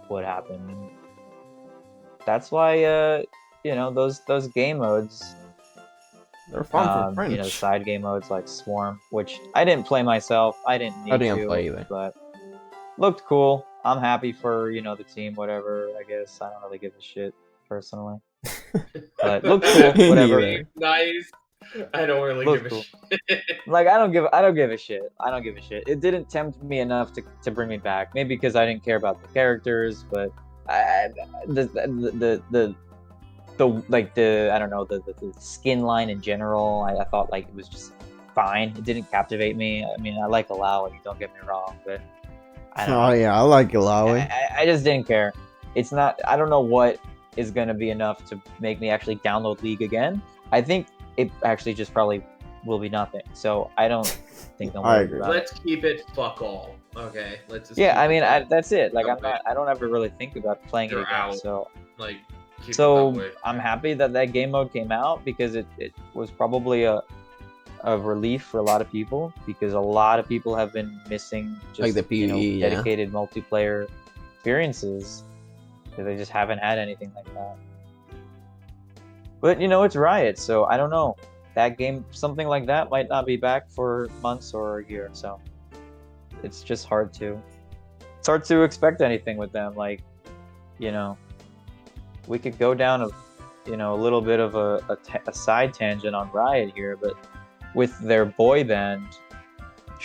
what happened. And that's why those game modes, They're fun for French. side game modes like Swarm, which I didn't play myself, I didn't I need didn't to, play either. but looked cool. I'm happy for, the team, whatever, I guess. I don't really give a shit personally. But looked cool, Me whatever. neither. Nice. I don't really Looked give a cool. shit. Like I don't give a shit. I don't give a shit. It didn't tempt me enough to bring me back. Maybe because I didn't care about the characters, but the I don't know, the skin line in general, I thought like it was just fine. It didn't captivate me. I mean, I like Alawi, don't get me wrong, but I don't know. Yeah, I like Ilawi. I just didn't care. It's not. I don't know what is gonna be enough to make me actually download League again. I think it actually just probably will be nothing. So I don't think I'm I worried agree. about it. Let's keep it fuck all. Okay, let's just. Yeah, keep I it mean, that. that's it. Like Okay. I don't ever really think about playing it You're again. out. So Like, keep it so that way. I'm happy that game mode came out because it was probably a relief for a lot of people, because a lot of people have been missing just Like the PvE, yeah. dedicated multiplayer experiences, because they just haven't had anything like that. But it's Riot, so I don't know. That game, something like that, might not be back for months or a year. So it's just hard to expect anything with them. Like, we could go down a little bit of a side tangent on Riot here, but with their boy band,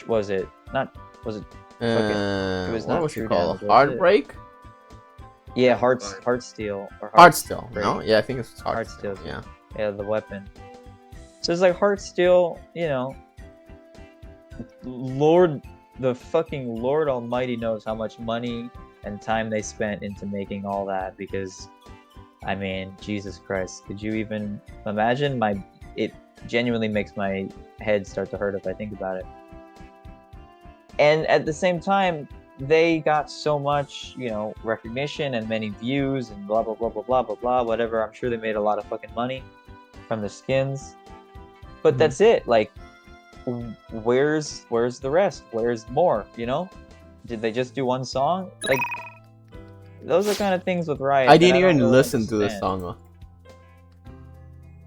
was it not? Was it? It was what not was True it called? Damage, was it? Heartbreak? Yeah, Fine. Heartsteel or Heartsteel. Heartbreak. No? Yeah, I think it's Heartsteel. Heartsteel. Yeah. Yeah, the weapon. So it's like Heartsteel, the fucking Lord Almighty knows how much money and time they spent into making all that, because, I mean, Jesus Christ, could you even imagine? It genuinely makes my head start to hurt if I think about it. And at the same time, they got so much, recognition and many views and blah, blah, blah, blah, blah, blah, blah, whatever. I'm sure they made a lot of fucking money from the skins. But Mhm. that's it. Like, where's the rest? Where's more, Did they just do one song? Like, those are kind of things with Riot. I that didn't don't even really listen to the understand. song.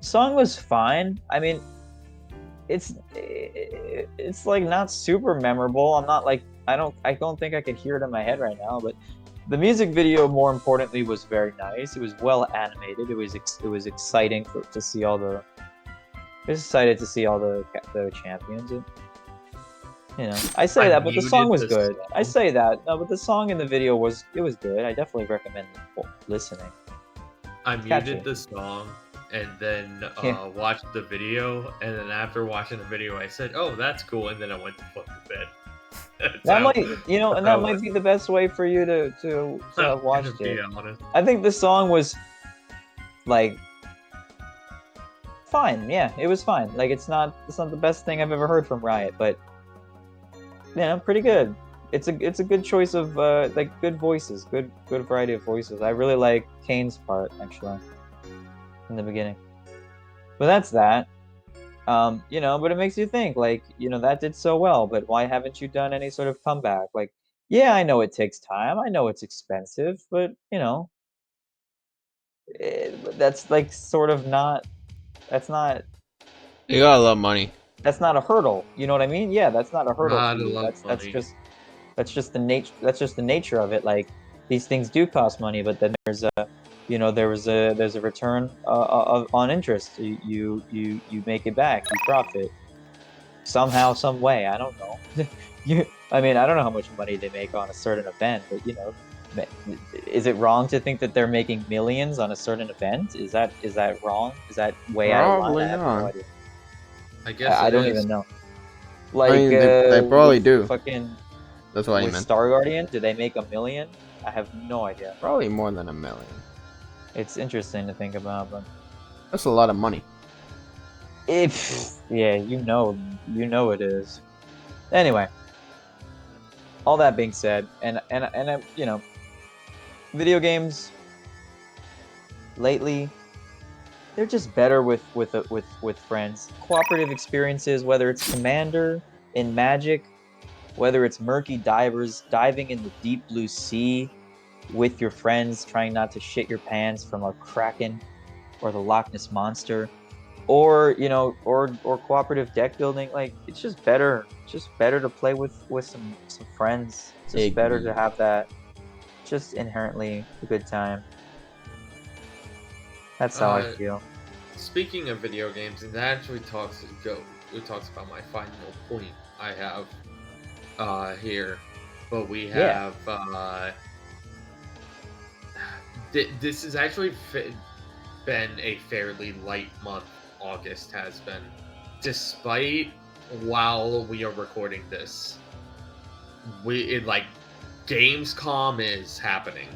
Song was fine. I mean, it's like not super memorable. I'm not like, I don't think I could hear it in my head right now, but the music video, more importantly, was very nice. It was well animated. It was exciting to see all the. I was excited to see all the champions. I say I that, but the song was muted the good. I song. say that, no, but the song in the video was good. I definitely recommend listening. I Catchy. muted the song and then Yeah. watched the video, and then after watching the video, I said, "Oh, that's cool," and then I went to fuck to bed. That's That how- might, and that might be the best way for you to have watched to be it. honest. I think the song was like fine. Yeah, it was fine. Like it's not the best thing I've ever heard from Riot, but pretty good. It's a good choice of like good voices, good variety of voices. I really like Kane's part actually in the beginning. But that's that. But it makes you think, like, that did so well, but why haven't you done any sort of comeback? Like, yeah, I know it takes time, I know it's expensive, but that's like sort of not. That's not. You got a lot of money. That's not a hurdle. You know what I mean? Yeah, that's not a hurdle God, for I you. love That's money. just the nature. That's just the nature of it. Like these things do cost money, but then there's there's a return on interest. You make it back, you profit somehow, some way. I don't know. I mean, I don't know how much money they make on a certain event, but is it wrong to think that they're making millions on a certain event? Is that wrong? Is that way out of line? Probably I have no not. idea. I guess I it don't is. even know. I Like mean, they with probably do. fucking That's what I with meant. Star Guardian, do they make 1 million? I have no idea. Probably more than 1 million. It's interesting to think about, but That's a lot of money. yeah, it is. Anyway, all that being said, and video games lately they're just better with friends. Cooperative experiences, whether it's Commander in Magic, whether it's Murky Divers, diving in the deep blue sea with your friends, trying not to shit your pants from a kraken or the Loch Ness monster, or or cooperative deck building. Like it's just better. It's just better to play with some friends. It's just better to Agreed. have that. Just inherently a good time. That's how I Uh, feel. Speaking of video games, and that actually talks about my final point I have here. But we Yeah. have this has actually been a fairly light month. August has been, despite while we are recording this, Gamescom is happening,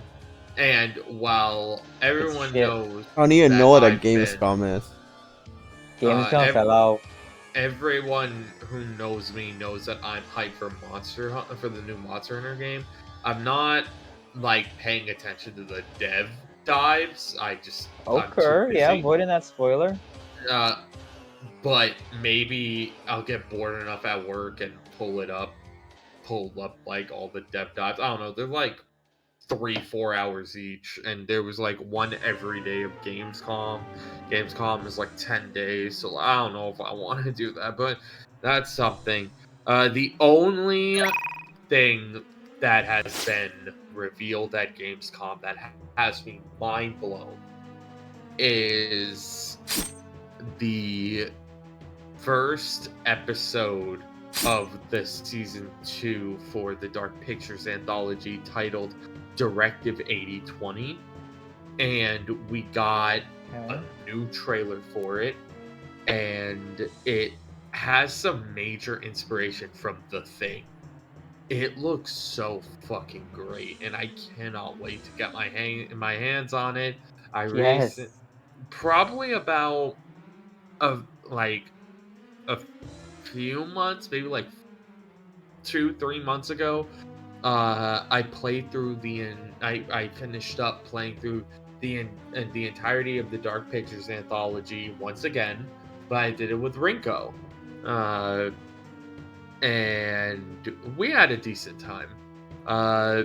and while It's everyone shit. knows I don't even know that what a I've been Gamescom is. Gamescom ev- fell out. everyone who knows me knows that I'm hyped for for the new Monster Hunter game. I'm not like paying attention to the dev dives. I'm too Okay, yeah, busy. avoiding that spoiler. Uh, but maybe I'll get bored enough at work and pull up like all the dev dives. I don't know. They're like 3-4 hours each, and there was like one every day of Gamescom. Gamescom is like 10 days, so I don't know if I want to do that, but that's something. The only thing that has been revealed at Gamescom that has me mind blown is the first episode of the season 2 for the Dark Pictures anthology titled Directive 8020, and we got a Okay. new trailer for it, and it has some major inspiration from The Thing. It looks so fucking great, and I cannot wait to get my hands on it. I raced it Yes. probably about a like a few months, maybe like 2-3 months ago. I played through I finished up playing through the entirety of the Dark Pictures anthology once again, but I did it with Rinko, uh, and we had a decent time. Uh,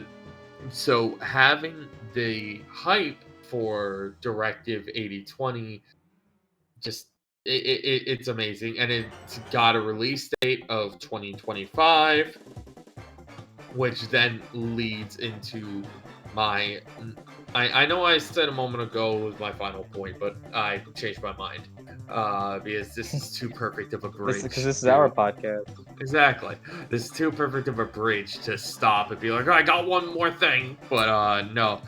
so having the hype for Directive 8020 just it's amazing, and it's got a release date of 2025, which then leads into my I know I said a moment ago was my final point, but I changed my mind because this is too perfect of a This because bridge this is our to podcast. exactly this is too perfect of a bridge to stop and be like, I got one more thing, but no.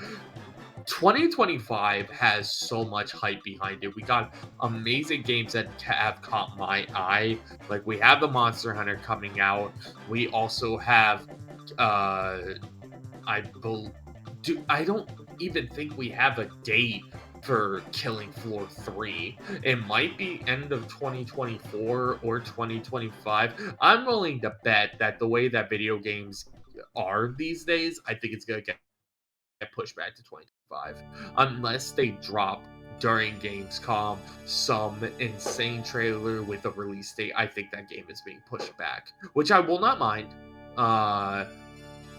2025 has so much hype behind it. We got amazing games that have caught my eye. Like we have the Monster Hunter coming out. We also have uh I don't even think we have a date for Killing Floor 3. It might be end of 2024 or 2025. I'm willing to bet that the way that video games are these days, I think it's going to get pushed back to 2025 unless they drop during Gamescom some insane trailer with a release date. I think that game is being pushed back, which I will not mind,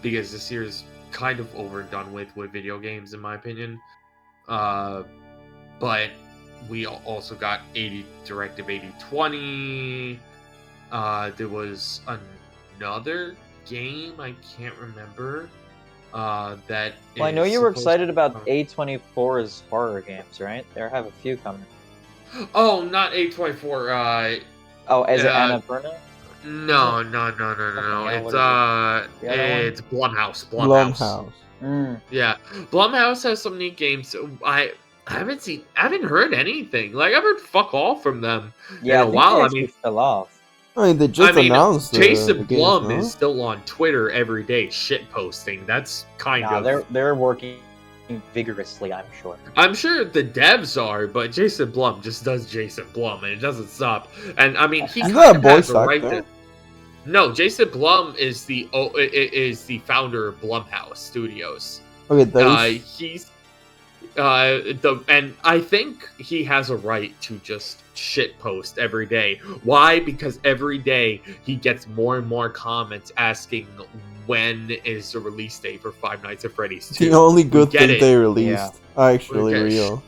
because this year is kind of over and done with video games, in my opinion. But we also got Directive 8020. There was another game I can't remember. That. Well, I know is you were supposed excited to about come- A24's horror games, right? They have a few coming. Oh, not A24. Oh, is it Uh, Annapurna? no. Fucking hell, It's what is it? The other one? it's Blumhouse. Blumhouse. Mm. Yeah, Blumhouse has some neat games. I haven't heard anything. Like I've heard fuck all from them Yeah, in I a think while. they I actually mean, fell off. I mean, they just announced Jason the games, Blum no? is still on Twitter every day shit posting. That's kind Nah, of. they're working vigorously, I'm sure. I'm sure the devs are, but Jason Blum just does Jason Blum, and it doesn't stop. And I mean, he Isn't kind that a of has voice a right actor? to. No, Jason Blum is the founder of Blumhouse Studios. Okay, there's... He's and I think he has a right to just shit post every day. Why? Because every day he gets more and more comments asking when is the release date for Five Nights at Freddy's 2. The only good get thing it. they released are actually Okay, real.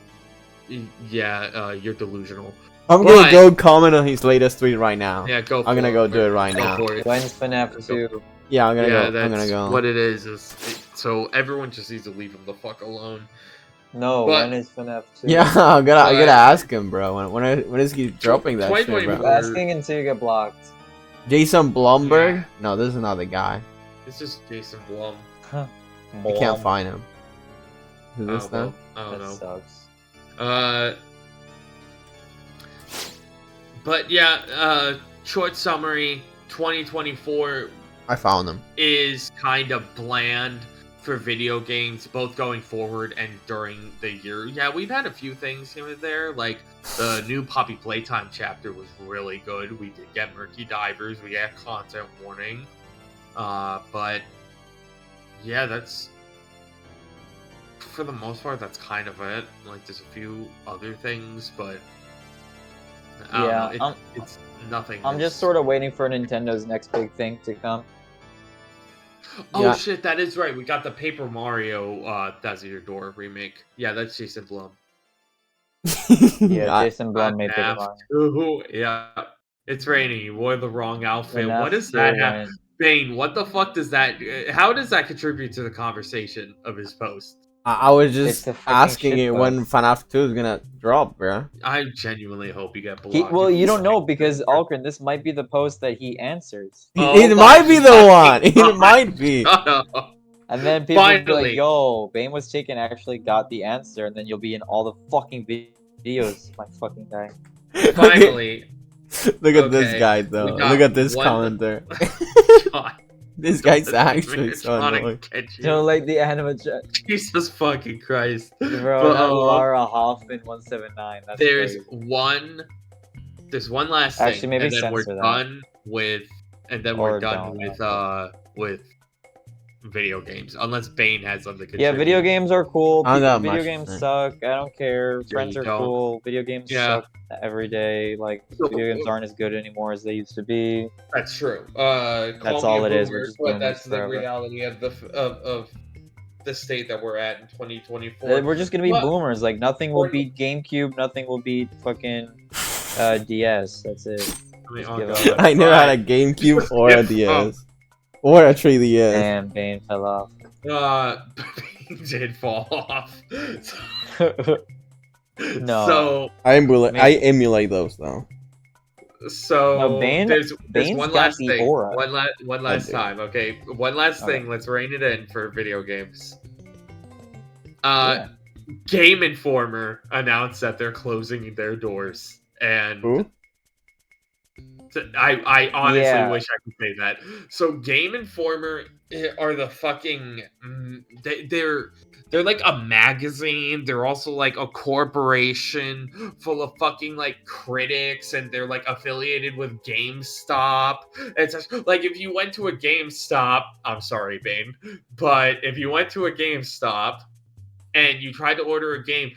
Yeah, you're delusional. I'm But- gonna go comment on his latest tweet right now. Yeah, go. I'm gonna go do it right Go now. for it. When's FNAF 2? Yeah, I'm gonna Yeah, go. that's I'm gonna go. what it is. So everyone just needs to leave him the fuck alone. No, But- when is FNAF 2? Yeah, I gotta But- ask him, bro. When is he dropping that shit, 2024 bro? Asking until you get blocked. Jason Blumberg? Yeah. No, this is not the guy. It's just Jason Blum. Huh. I can't find him. Is this Oh, them? well, I That don't know. sucks. But yeah, short summary: 2024 I found him. is kind of bland for video games, both going forward and during the year. Yeah, we've had a few things here and there, like the new Poppy Playtime chapter was really good. We did get Murky Divers, we got content warning, but yeah, that's for the most part. That's kind of it. Like, there's a few other things, but I don't Yeah, know, it's nothing. I'm just sort of waiting for Nintendo's next big thing to come. Oh Yeah. shit, that is right. We got the Paper Mario That's Your Door remake. Yeah, that's Jason Blum. Yeah, I- Jason Blum made Paper FNAF Mario. 2, yeah. It's raining. You wore the wrong outfit. FNAF What does 2 that have? went- Bane, what the fuck does that... How does that contribute to the conversation of his post? I was It's just a freaking asking it shitpost. when FNAF 2 is gonna drop, bro. I genuinely hope you get blocked. Well, if you don't say know that. because Algren, this might be the post that he answers, Oh It my might be the one. fucking It God. might be. Shut up. and then people will be Finally. like, "Yo, Bane was taken, actually got the answer," and then you'll be in all the fucking videos. My fucking guy. Finally. Look at this Okay, guy though. we got Look at this one- commenter. God, This guy's don't actually let so me try to annoying. get you. Don't like the anime chat. Jesus fucking Christ. Bro, But, that Lara Hoffman 179. That's there's crazy. there's one last Actually, thing, maybe and then we're censor that. done with, Or with don't, video games, unless Bane has something to Yeah, video games are cool. I don't got Video much to games say. suck. I don't care. Friends you are don't. cool. Video games Yeah. suck every day. Like, So- video games aren't as good anymore as they used to be. That's true. That's Call all me it a is, we're boomer, just but boomers that's the forever. reality of of the state that we're at in 2024. We're just gonna be But- boomers. Like, nothing will beat GameCube. Nothing will beat fucking DS. That's it. I mean, just oh give God. up. I never had a Alright. GameCube or a Yeah, DS. Or a 3DS. Damn, Bane fell off. Bane did fall off. No. So I emulate those though. No, Bane- there's Bane's one got last the thing. aura. One last do. time. Okay, one last Okay. thing. Let's rein it in for video games. Yeah. Game Informer announced that they're closing their doors, and Who? I honestly Yeah. wish I could say that. So Game Informer are the fucking they're like a magazine. They're also like a corporation full of fucking like critics, and they're like affiliated with GameStop. It's just, like if you went to a GameStop, I'm sorry, Bane, but if you went to a GameStop and you tried to order a game,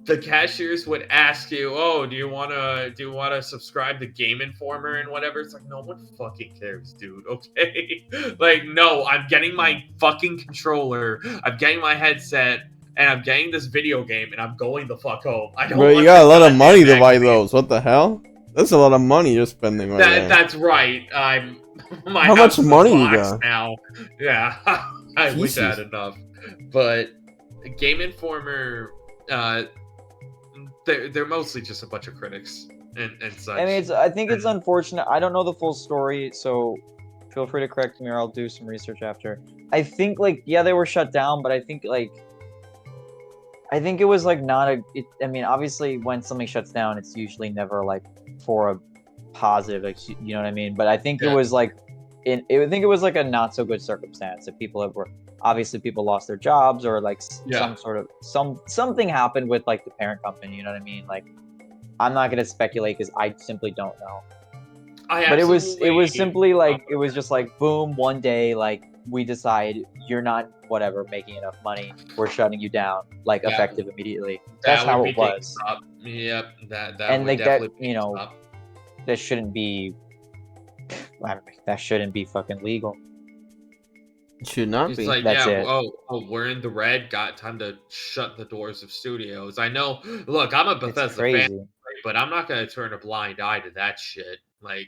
the cashiers would ask you, "Oh, do you wanna subscribe to Game Informer and whatever?" It's like, no one fucking cares, dude. Okay, like, no, I'm getting my fucking controller, I'm getting my headset, and I'm getting this video game, and I'm going the fuck home. I don't. Bro, you want got a this lot of goddamn money to buy magazine. those. What the hell? That's a lot of money you're spending right there. That's right. I'm. My How much house is a money you box got? now? Yeah. I wish I Jesus. had enough. But Game Informer, they're mostly just a bunch of critics and such. I mean, I think it's unfortunate. I don't know the full story, so feel free to correct me or I'll do some research after. I think like yeah, they were shut down, but I think it was like not a. I mean, obviously, when something shuts down, it's usually never like for a positive. Like, you know what I mean? But I think it Yeah. was like, I think it was like a not so good circumstance that people were obviously people lost their jobs or like Yeah. some sort of something happened with like the parent company. You know what I mean? Like, I'm not gonna speculate because I simply don't know. But it was simply like it was just like boom one day like we decide you're not whatever making enough money, we're shutting you down like That- effective immediately. That's that would how be it was. GameStop. Yep, that And would like that, definitely be you know, GameStop. that shouldn't be that shouldn't be fucking legal. It should not It's be. like, That's yeah, it. we're in the red. Got time to shut the doors of studios. I know. Look, I'm a It's Bethesda fan, crazy. but I'm not gonna turn a blind eye to that shit. Like,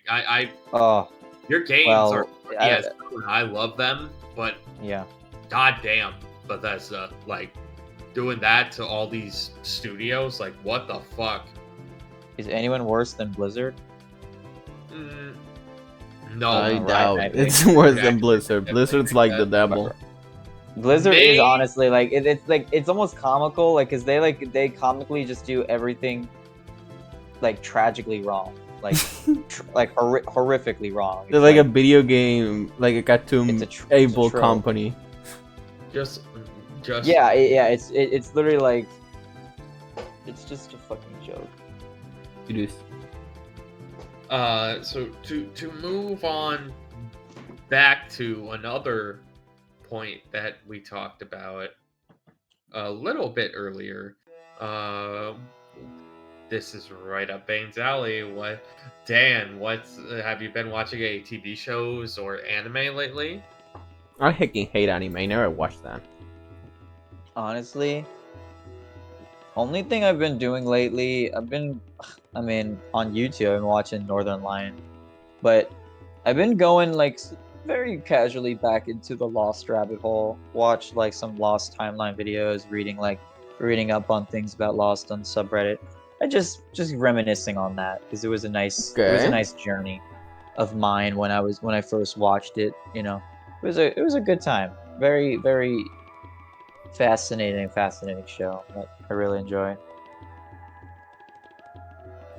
Oh, your games are well, funny as hell, and I love them, but yeah. goddamn, Bethesda, like doing that to all these studios, like what the fuck? Is anyone worse than Blizzard? Mm, no, I Right, doubt maybe. it's worse Yeah, than Blizzard. definitely Blizzard's think like that. the devil. Blizzard is May- honestly like it's like it's almost comical, like because they comically just do everything like tragically wrong, like horrifically wrong. They're It's like a video game, like a cartoon it's a able trope. company. just Yeah, it's literally like it's just a fucking joke. It is. So to move on back to another point that we talked about a little bit earlier. This is right up Bane's alley. Dan? Have you been watching any TV shows or anime lately? I fucking hate anime. I never watched that. Honestly, only thing I've been doing lately, I mean, on YouTube, I've been watching Northern Lion, but I've been going like very casually back into the Lost rabbit hole. Watch like some Lost timeline videos, reading up on things about Lost on subreddit. I just reminiscing on that because it was a nice journey of mine when I first watched it. You know, it was a good time. Very fascinating show that I really enjoy.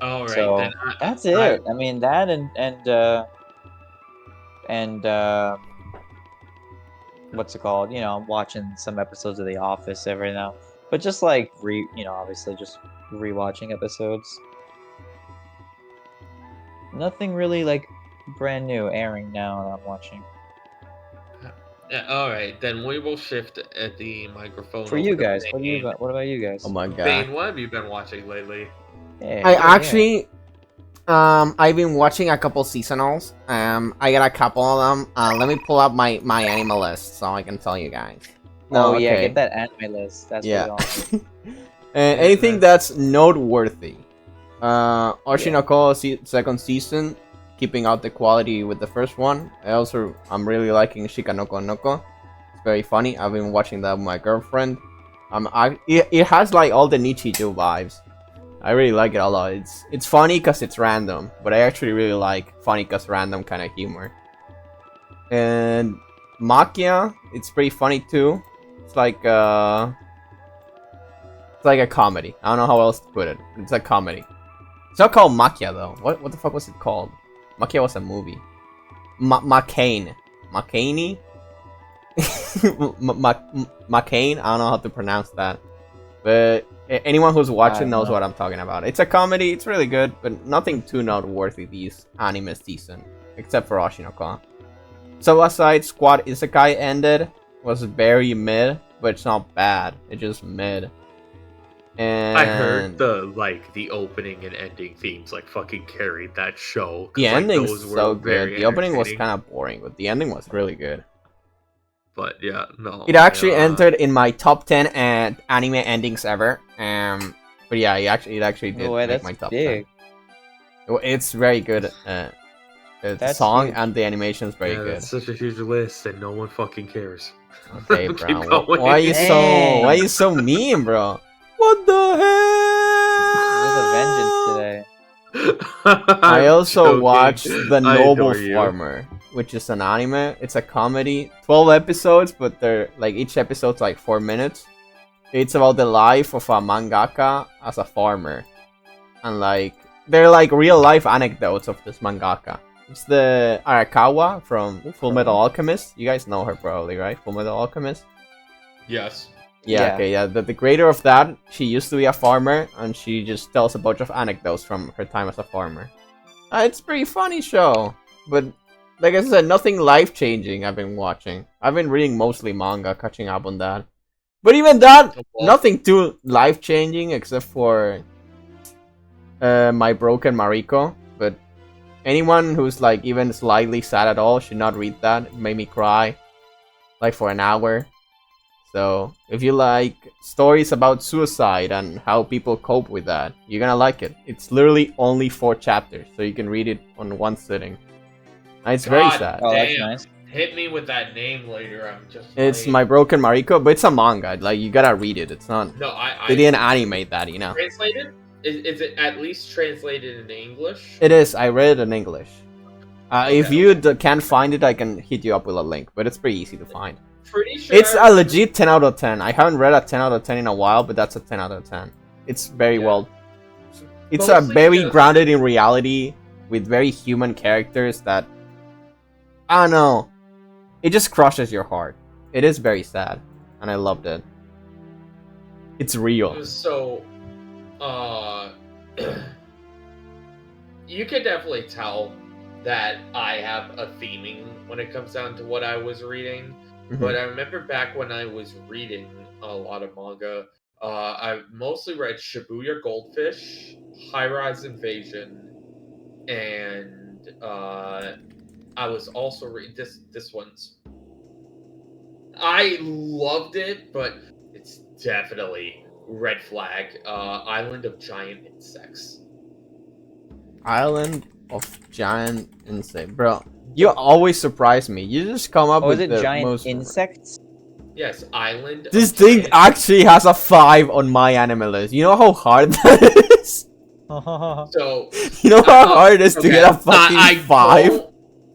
All right, So then. that's it. I mean that and what's it called? You know, I'm watching some episodes of The Office every now, but just like obviously just rewatching episodes. Nothing really like brand new airing now that I'm watching. Yeah, all right, then we will shift at the microphone. For over you to guys, Bane. what about you guys? Oh my god. Bane, what have you been watching lately? Yeah, I yeah. actually, I've been watching a couple seasonals. I got a couple of them. Let me pull up my anime list so I can tell you guys. Oh yeah, okay. get that anime list. That's Yeah. what we Anything that's noteworthy. Oshinoko second season, keeping out the quality with the first one. I'm really liking Shikanoko Noko. It's very funny. I've been watching that with my girlfriend. It has like all the Nichijou vibes. I really like it a lot. It's funny because it's random, but I actually really like funny because random kind of humor. And Makia, it's pretty funny too. It's like a comedy. I don't know how else to put it. It's a comedy. It's not called Makia though. What the fuck was it called? Makia was a movie. McCain. McCainy? McCain? I don't know how to pronounce that. But anyone who's watching knows what I'm talking about. It's a comedy. It's really good, but nothing too noteworthy this anime season. Except for Oshinoko. So aside, Squad Isekai ended. Was very mid, but it's not bad. It's just mid. And I heard the opening and ending themes like fucking carried that show. The ending's those were so good. very The opening was entertaining. kind of boring, but the ending was really good. But yeah, no. It actually entered in my top 10 anime endings ever. But yeah, it actually did make my top 10. It's very good. The song huge. and the animation is very good. It's such a huge list, and no one fucking cares. Okay, Keep bro. going. Why are you so mean, bro? What the With a vengeance hell? today. I I'm also joking. watched The I Noble adore you. Farmer, which is an anime. It's a comedy, 12 episodes, but they're like each episode's like 4 minutes. It's about the life of a mangaka as a farmer, and like they're like real life anecdotes of this mangaka. It's the Arakawa from Full Metal Alchemist. You guys know her probably, right? Full Metal Alchemist. Yes. Yeah, okay, yeah. The creator of that, she used to be a farmer, and she just tells a bunch of anecdotes from her time as a farmer. It's a pretty funny show, but like I said, nothing life-changing I've been watching. I've been reading mostly manga, catching up on that. But even that, nothing too life-changing except for My Broken Mariko. But anyone who's like even slightly sad at all should not read that. It made me cry like for an hour. So, if you like stories about suicide and how people cope with that, you're gonna like it. It's literally only 4 chapters, so you can read it on one sitting. And it's very sad. Oh, that's Damn. nice. Hit me with that name later. I'm just. It's like- My Broken Mariko, but it's a manga. Like, you gotta read it. It's not. No, They didn't animate that, you know? Translated? Is it at least translated in English? It is. I read it in English. If Okay, you can't find it, I can hit you up with a link, but it's pretty easy to find. Pretty sure. It's a legit 10 out of 10. I haven't read a 10 out of 10 in a while, but that's a 10 out of 10. It's very well. It's a Mostly very just- grounded in reality with very human characters that I don't know. It just crushes your heart. It is very sad, and I loved it. It's real. So, you can definitely tell that I have a theming when it comes down to what I was reading. Mhm. But I remember back when I was reading a lot of manga, I mostly read Shibuya Goldfish, High Rise Invasion, and I was also reading this one's. I loved it, but it's definitely red flag. Island of Giant Insects. Island of Giant Insect, bro. You always surprise me. You just come up Oh, is with it the giant most. insects? Yes, Island. This of thing Giant actually has a 5 on my anime list. You know how hard that is? So You know how hard it is to get a fucking I 5?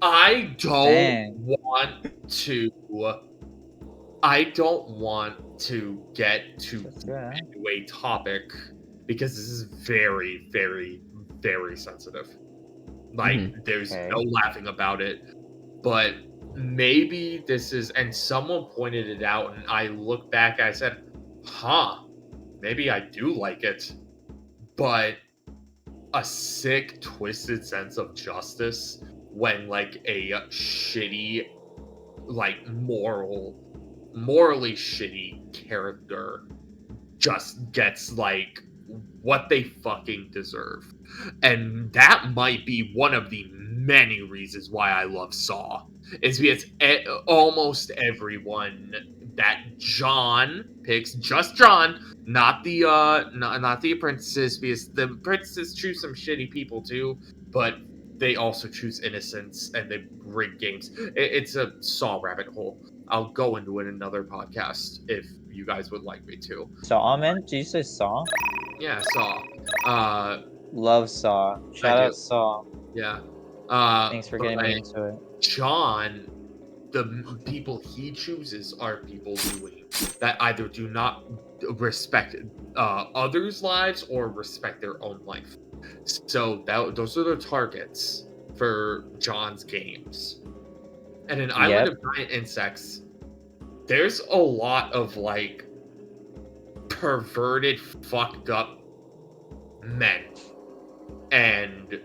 I don't Dang. want to. I don't want to get to That's good, huh? into a topic because this is very, very, very sensitive. Like, there's Okay. no laughing about it. But maybe this is, and someone pointed it out, and I looked back. I said, "Huh, maybe I do like it." But a sick, twisted sense of justice when like a shitty, like morally shitty character just gets like what they fucking deserve. And that might be one of the many reasons why I love Saw. Is because almost everyone that John picks, just John, not the not the apprentices, because the apprentices choose some shitty people too, but they also choose innocence and they rig games. It's a Saw rabbit hole. I'll go into it in another podcast if you guys would like me to. Saw, man? Did you say Saw? Yeah, Saw. Love Saw. Shout do. out Saw. Yeah. Thanks for but, getting me like, into it. John, the people he chooses are people that either do not respect others' lives or respect their own life. So those are the targets for John's games. And in Island of Giant Insects, there's a lot of like perverted, fucked up men. And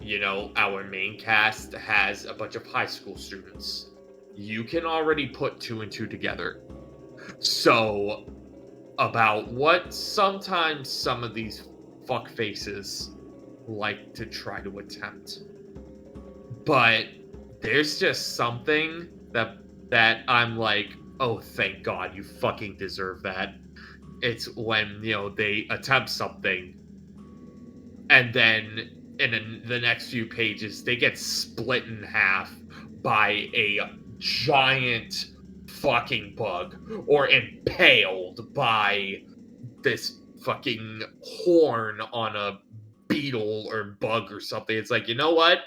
you know, our main cast has a bunch of high school students. You can already put 2 and 2 together. So, about what sometimes some of these fuck faces like to try to attempt. But there's just something that I'm like, oh, thank God, you fucking deserve that. It's when, you know, they attempt something and then in the next few pages, they get split in half by a giant fucking bug or impaled by this fucking horn on a beetle or bug or something. It's like, you know what?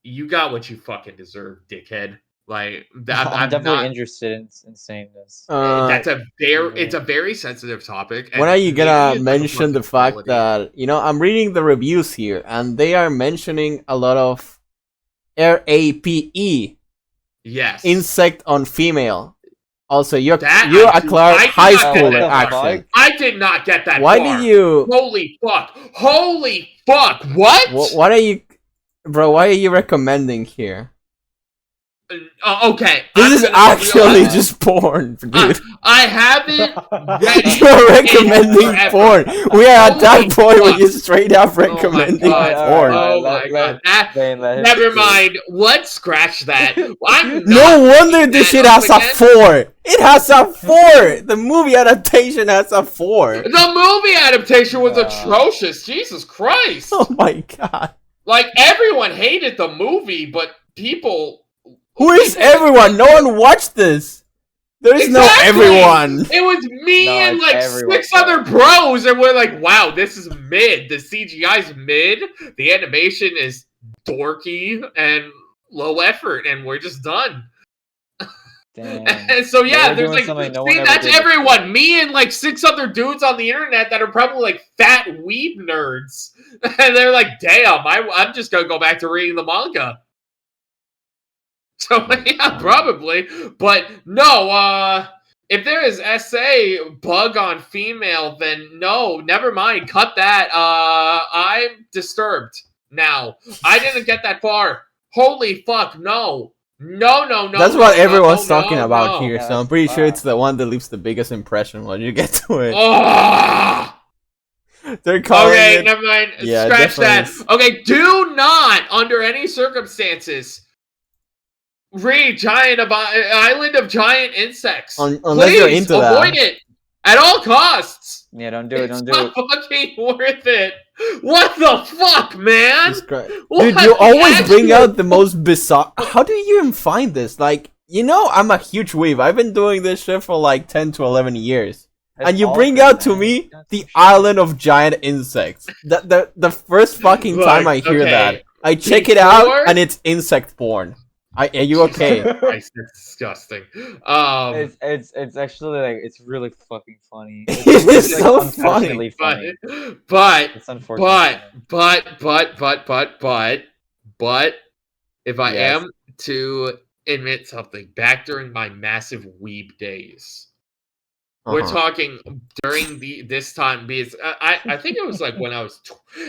You got what you fucking deserve, dickhead. Like I'm I'm definitely not. interested in saying this. That's a very. Yeah. It's a very sensitive topic. When and are you maybe gonna it's like a mention the fact possibility. that, I'm reading the reviews here, and they are mentioning a lot of RAPE, Yes. insect on female. Also, you That a I do. Clark I did high not get schooler that far. accent. I did not get that Why far. did you? Holy fuck! Holy fuck! What? What are you, bro? Why are you recommending here? Okay. This is I'm gonna be real. actually just porn, dude. I haven't read it You're in recommending forever. porn. We are at that Holy point where fuck. you're straight up Oh my recommending god. porn. Oh my god. Never mind. Let's scratch that. I'm No not wonder bringing this that shit up has a again. 4. It has a 4. The movie adaptation has a 4. The movie adaptation was Yeah. atrocious. Jesus Christ. Oh my god. Like, everyone hated the movie, but people... Who is everyone? No one watched this. There is no Exactly! everyone. It was me No, and it's like everyone, 6 other bros, and we're like, wow, this is mid. The CGI's mid. The animation is dorky and low effort, and we're just done. Damn. And so yeah, They're there's doing like, something no see, one ever that's did everyone. Me and like 6 other dudes on the internet that are probably like fat weeb nerds, and they're like, damn, I'm just gonna go back to reading the manga. So yeah, probably. But no, if there is SA bug on female, then no, never mind. Cut that. I'm disturbed now. I didn't get that far. Holy fuck, no. No. That's what everyone's talking about no. here, Yeah, so I'm that's pretty sure bad. it's the one that leaves the biggest impression when you get to it. Oh! They're calling Okay, it... never mind. Yeah, Scratch that. definitely Okay, do not, under any circumstances, read Island of Giant Insects. unless you're Please into that. avoid it at all costs. Yeah, don't do it. It's Don't do not it. fucking worth it. What the fuck, man? Jesus Christ. What Dude, you the always bring actual- out the most bizarre... How do you even find this? Like, I'm a huge weeb. I've been doing this shit for like 10 to 11 years. That's And you all bring good, out to man. me That's the for sure. Island of Giant Insects. The first fucking Look, time I hear okay, that, I check it out before- and it's insect porn. Are you okay? Christ, that's disgusting. It's actually like it's really fucking funny. It's like, so unfortunately funny. funny. But It's unfortunately but funny. but if I Yes. am to admit something, back during my massive weeb days, we're Uh-huh. talking during this time, because I think it was like when I was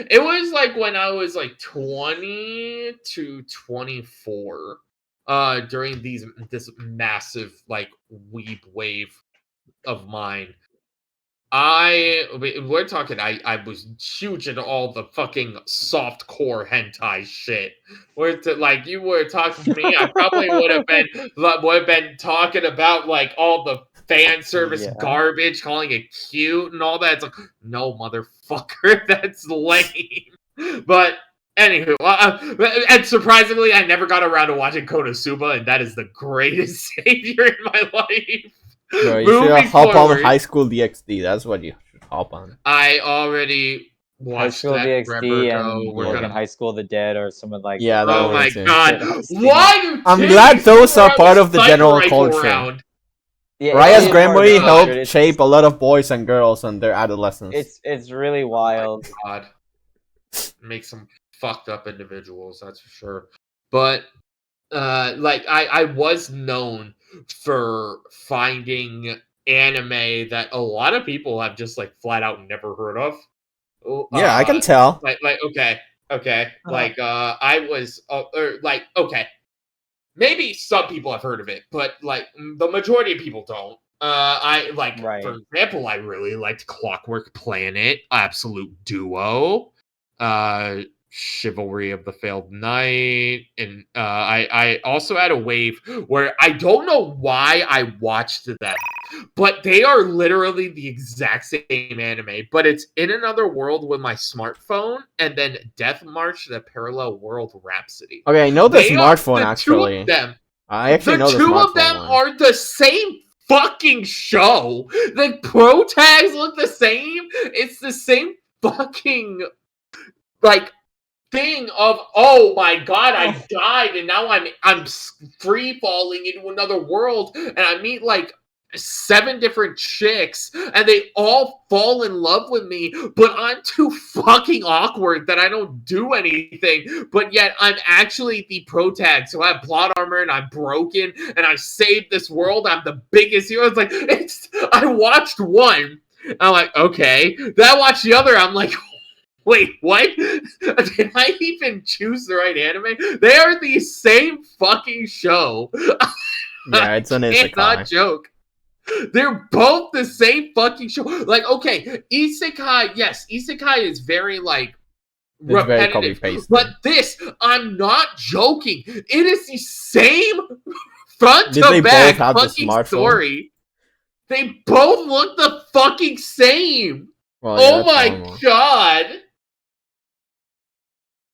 it was like when I was like 20 to 24, during this massive like weeb wave of mine. We're talking. I was huge into all the fucking soft core hentai shit. Like you were talking to me, I probably would have been talking about like all the fan service Yeah. garbage, calling it cute and all that. It's like, no, motherfucker, that's lame. But anywho, and surprisingly, I never got around to watching Konosuba, and that is the greatest savior in my life. Bro, you should Moving hop on forward, High School DxD. That's what you should hop on. I already High watched School that DxD forever. and We're fucking gonna. High School of the Dead or someone like Yeah, that Oh one my too. god! Shit, Why you? I'm titties glad those somewhere are on part the of the cycle general rifle culture. round? Yeah, Raya's it is Grandma part of the helped culture. shape a lot of boys and girls and their adolescence. It's really wild. God, make some fucked up individuals. That's for sure. But like I was known for finding anime that a lot of people have just like flat out never heard of. Yeah, I can tell. Like okay, like I was or like okay, maybe some people have heard of it, but like the majority of people don't. I like, Right. for example, I really liked Clockwork Planet, Absolute Duo, Chivalry of the Failed Knight, and I also had a wave where I don't know why I watched them, but they are literally the exact same anime, but it's In Another World with my smartphone, and then Death March: The Parallel World Rhapsody. Okay, I know the They are smartphone the two actually. of them. I actually know The the two of smartphone them one. are the same fucking show. The pro tags look the same. It's the same fucking like thing of, oh my god, I died and now I'm free falling into another world and I meet like 7 different chicks and they all fall in love with me, but I'm too fucking awkward that I don't do anything, but yet I'm actually the pro tag, so I have plot armor and I'm broken and I saved this world. I'm the biggest hero. It's like, I watched one, I'm like, okay, then I watched the other, I'm like, wait, what? Did I even choose the right anime? They are the same fucking show. Yeah, it's an I cannot isekai. joke. They're both the same fucking show. Like, okay, isekai, yes, isekai is very, like, It's very repetitive. copy-pasted. But this, I'm not joking. It is the same front Did to they back both have the fucking smartphone? story. They both look the fucking same. Well, yeah, Oh that's my normal. god.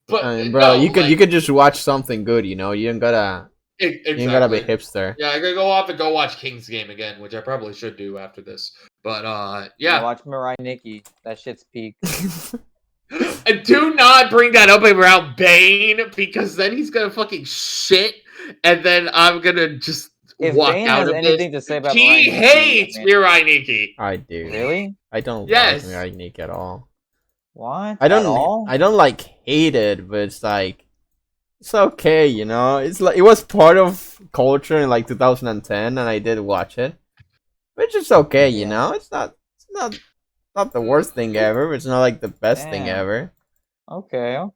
But I mean, bro, no, you like, could just watch something good, you know. You ain't gotta be hipster. Yeah, I gotta go off and go watch King's Game again, which I probably should do after this. But yeah. Watch Mirai Nikki. That shit's peak. Do not bring that up around Bane, because then he's gonna fucking shit, and then I'm gonna just If walk Bane out has of anything this. to say about He Mirai Nikki, hates I mean, Mirai Nikki. I do. really? I don't Yes. like Mirai at all. What? I At don't. all? I don't like hate it, but it's like it's okay, you know. It's like it was part of culture in like 2010, and I did watch it, which is okay, you Yeah. know. It's not the worst thing ever. It's not like the best thing Damn. ever. Okay. I'm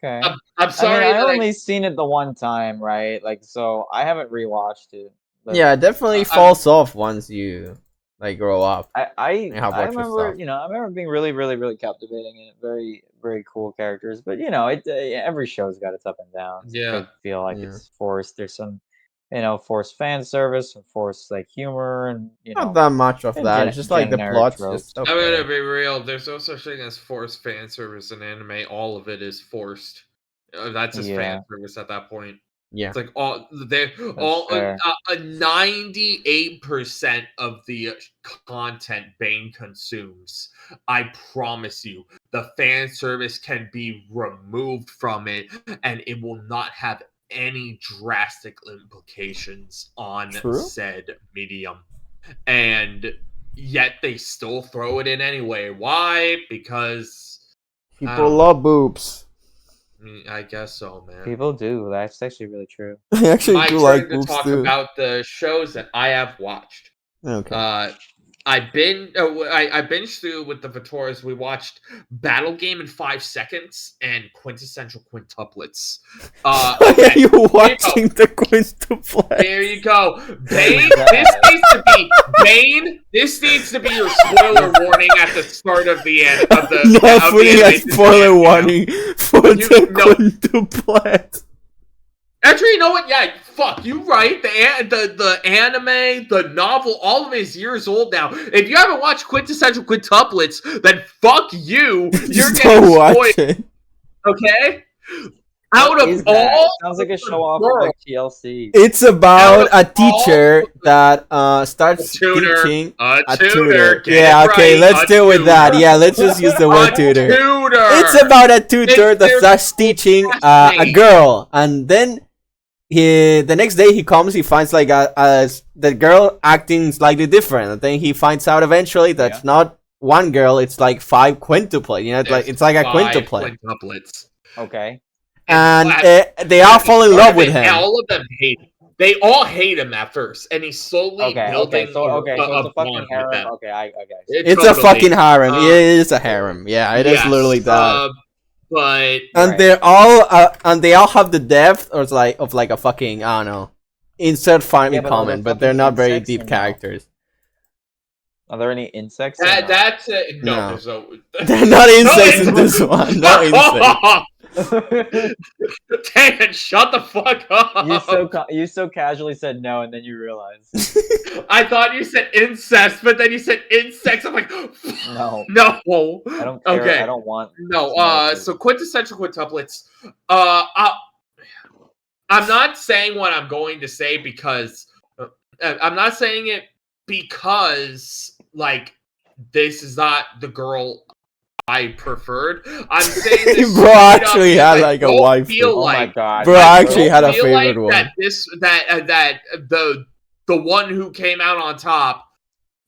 sorry. I mean, I that only seen it the one time, right? Like, so I haven't rewatched it. But Yeah, it definitely I'm- falls off once you like grow up. I have extra remember, stuff. I remember being really captivating and very cool characters. But it every show's got its up and downs. Yeah. It could feel like Yeah. it's forced. There's some, forced fan service and forced like humor and Not that much of and that. It's just like the generic plot's tropes. just I'm gonna okay. be real. There's no such thing as forced fan service in anime. All of it is forced. That's just fan service at that point. Yeah. It's like all they all fair. 98% of the content Bane consumes. I promise you, the fan service can be removed from it, and it will not have any drastic implications on True. said medium. And yet they still throw it in anyway. Why? Because People love boobs. I guess so, man. People do. That's actually really true. I actually My do turn like to boobs talk too. about the shows that I have watched. Okay. I binged through with the Vitoras. We watched Battle Game in 5 Seconds and Quintessential Quintuplets. Why are you watching the quintuplet? There you go. Bane, this needs to be your spoiler warning at the start of the end of the Not putting a spoiler warning for the quintuplet. Actually, you know what? Yeah, fuck, you right. The anime, the novel, all of it is years old now. If you haven't watched Quintessential Quintuplets, then fuck you. You're getting spoiled. Okay? Out of all, sounds like a show off of like TLC. It's about a teacher that starts teaching a tutor. Yeah, okay, let's deal with that. Yeah, let's just use the word tutor. It's about a tutor that starts teaching a girl, and then the next day he comes, he finds like the girl acting slightly different, and then he finds out eventually that's not one girl, it's like 5 quintuplets. You know, it's like a quintuplet. Okay. And they all fall in love with him. All of them hate him. They all hate him at first, and he's slowly building so it's a fucking bond harem. with them. Okay, I It's a fucking harem. It is a harem. Yeah, it is literally that. But and they're all and they all have the depth of like a fucking, I don't know, insert farming comment, but they're not very deep characters. Are there any insects? That's no. There's no. They're not insects in this one. No insects. Dang it, shut the fuck up. You so casually said no, and then you realized. I thought you said incest, but then you said insects. I'm like, no. I don't care. Okay. I don't want. No. So quintessential quintuplets. I'm not saying what I'm going to say because I'm not saying it because like this is not the girl I preferred. I'm saying this Bro straight up actually because had I like a don't waifu. feel Oh my like god. Bro I actually don't had a feel like favorite that one. that the one who came out on top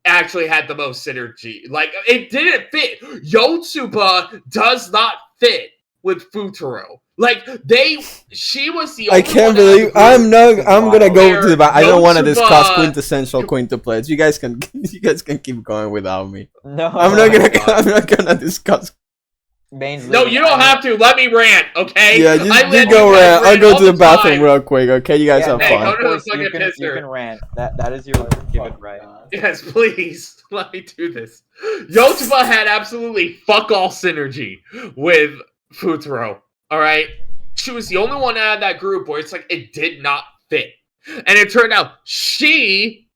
actually had the most synergy. Like it didn't fit. Yotsuba does not fit with Futuro. Like she was the I only can't one out of the believe group I'm gonna go where to the back. I don't want to discuss Yotsuba. quintessential quintuplets. You guys can keep going without me. No. I'm not gonna discuss. Bane's No, leaving. you don't have to. Let me rant, okay? Yeah, I you let go you guys rant. I'll rant go all to the the bathroom time. real quick. Okay, you guys Yeah, have no, Hey, fun. go of to the course fucking you pisser. can rant. That is your given right. Yes, please. Let me do this. Yotsuba had absolutely fuck all synergy with Futuro. Alright? She was the only one out of that group where it's like it did not fit. And it turned out she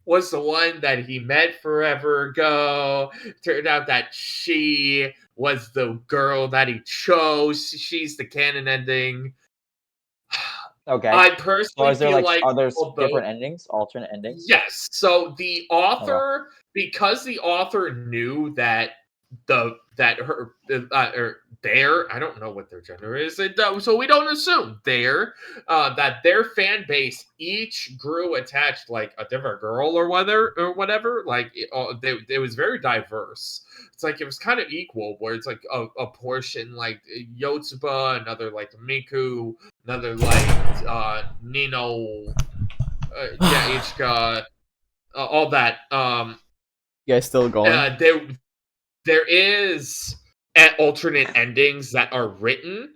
was the one that he met forever ago. Turned out that she was the girl that he chose. She's the canon ending. Okay. I So personally is there feel like like are there although different endings, alternate endings? yes. So the author, because the author knew that her or their I don't know what their gender is. So we don't assume that their fan base each grew attached like a different girl or whatever. Like it was very diverse. It's like it was kind of equal, where it's like a portion like Yotsuba, another like Miku, another like Nino, yeah, Ichika, all that. You guys still going? There is alternate endings that are written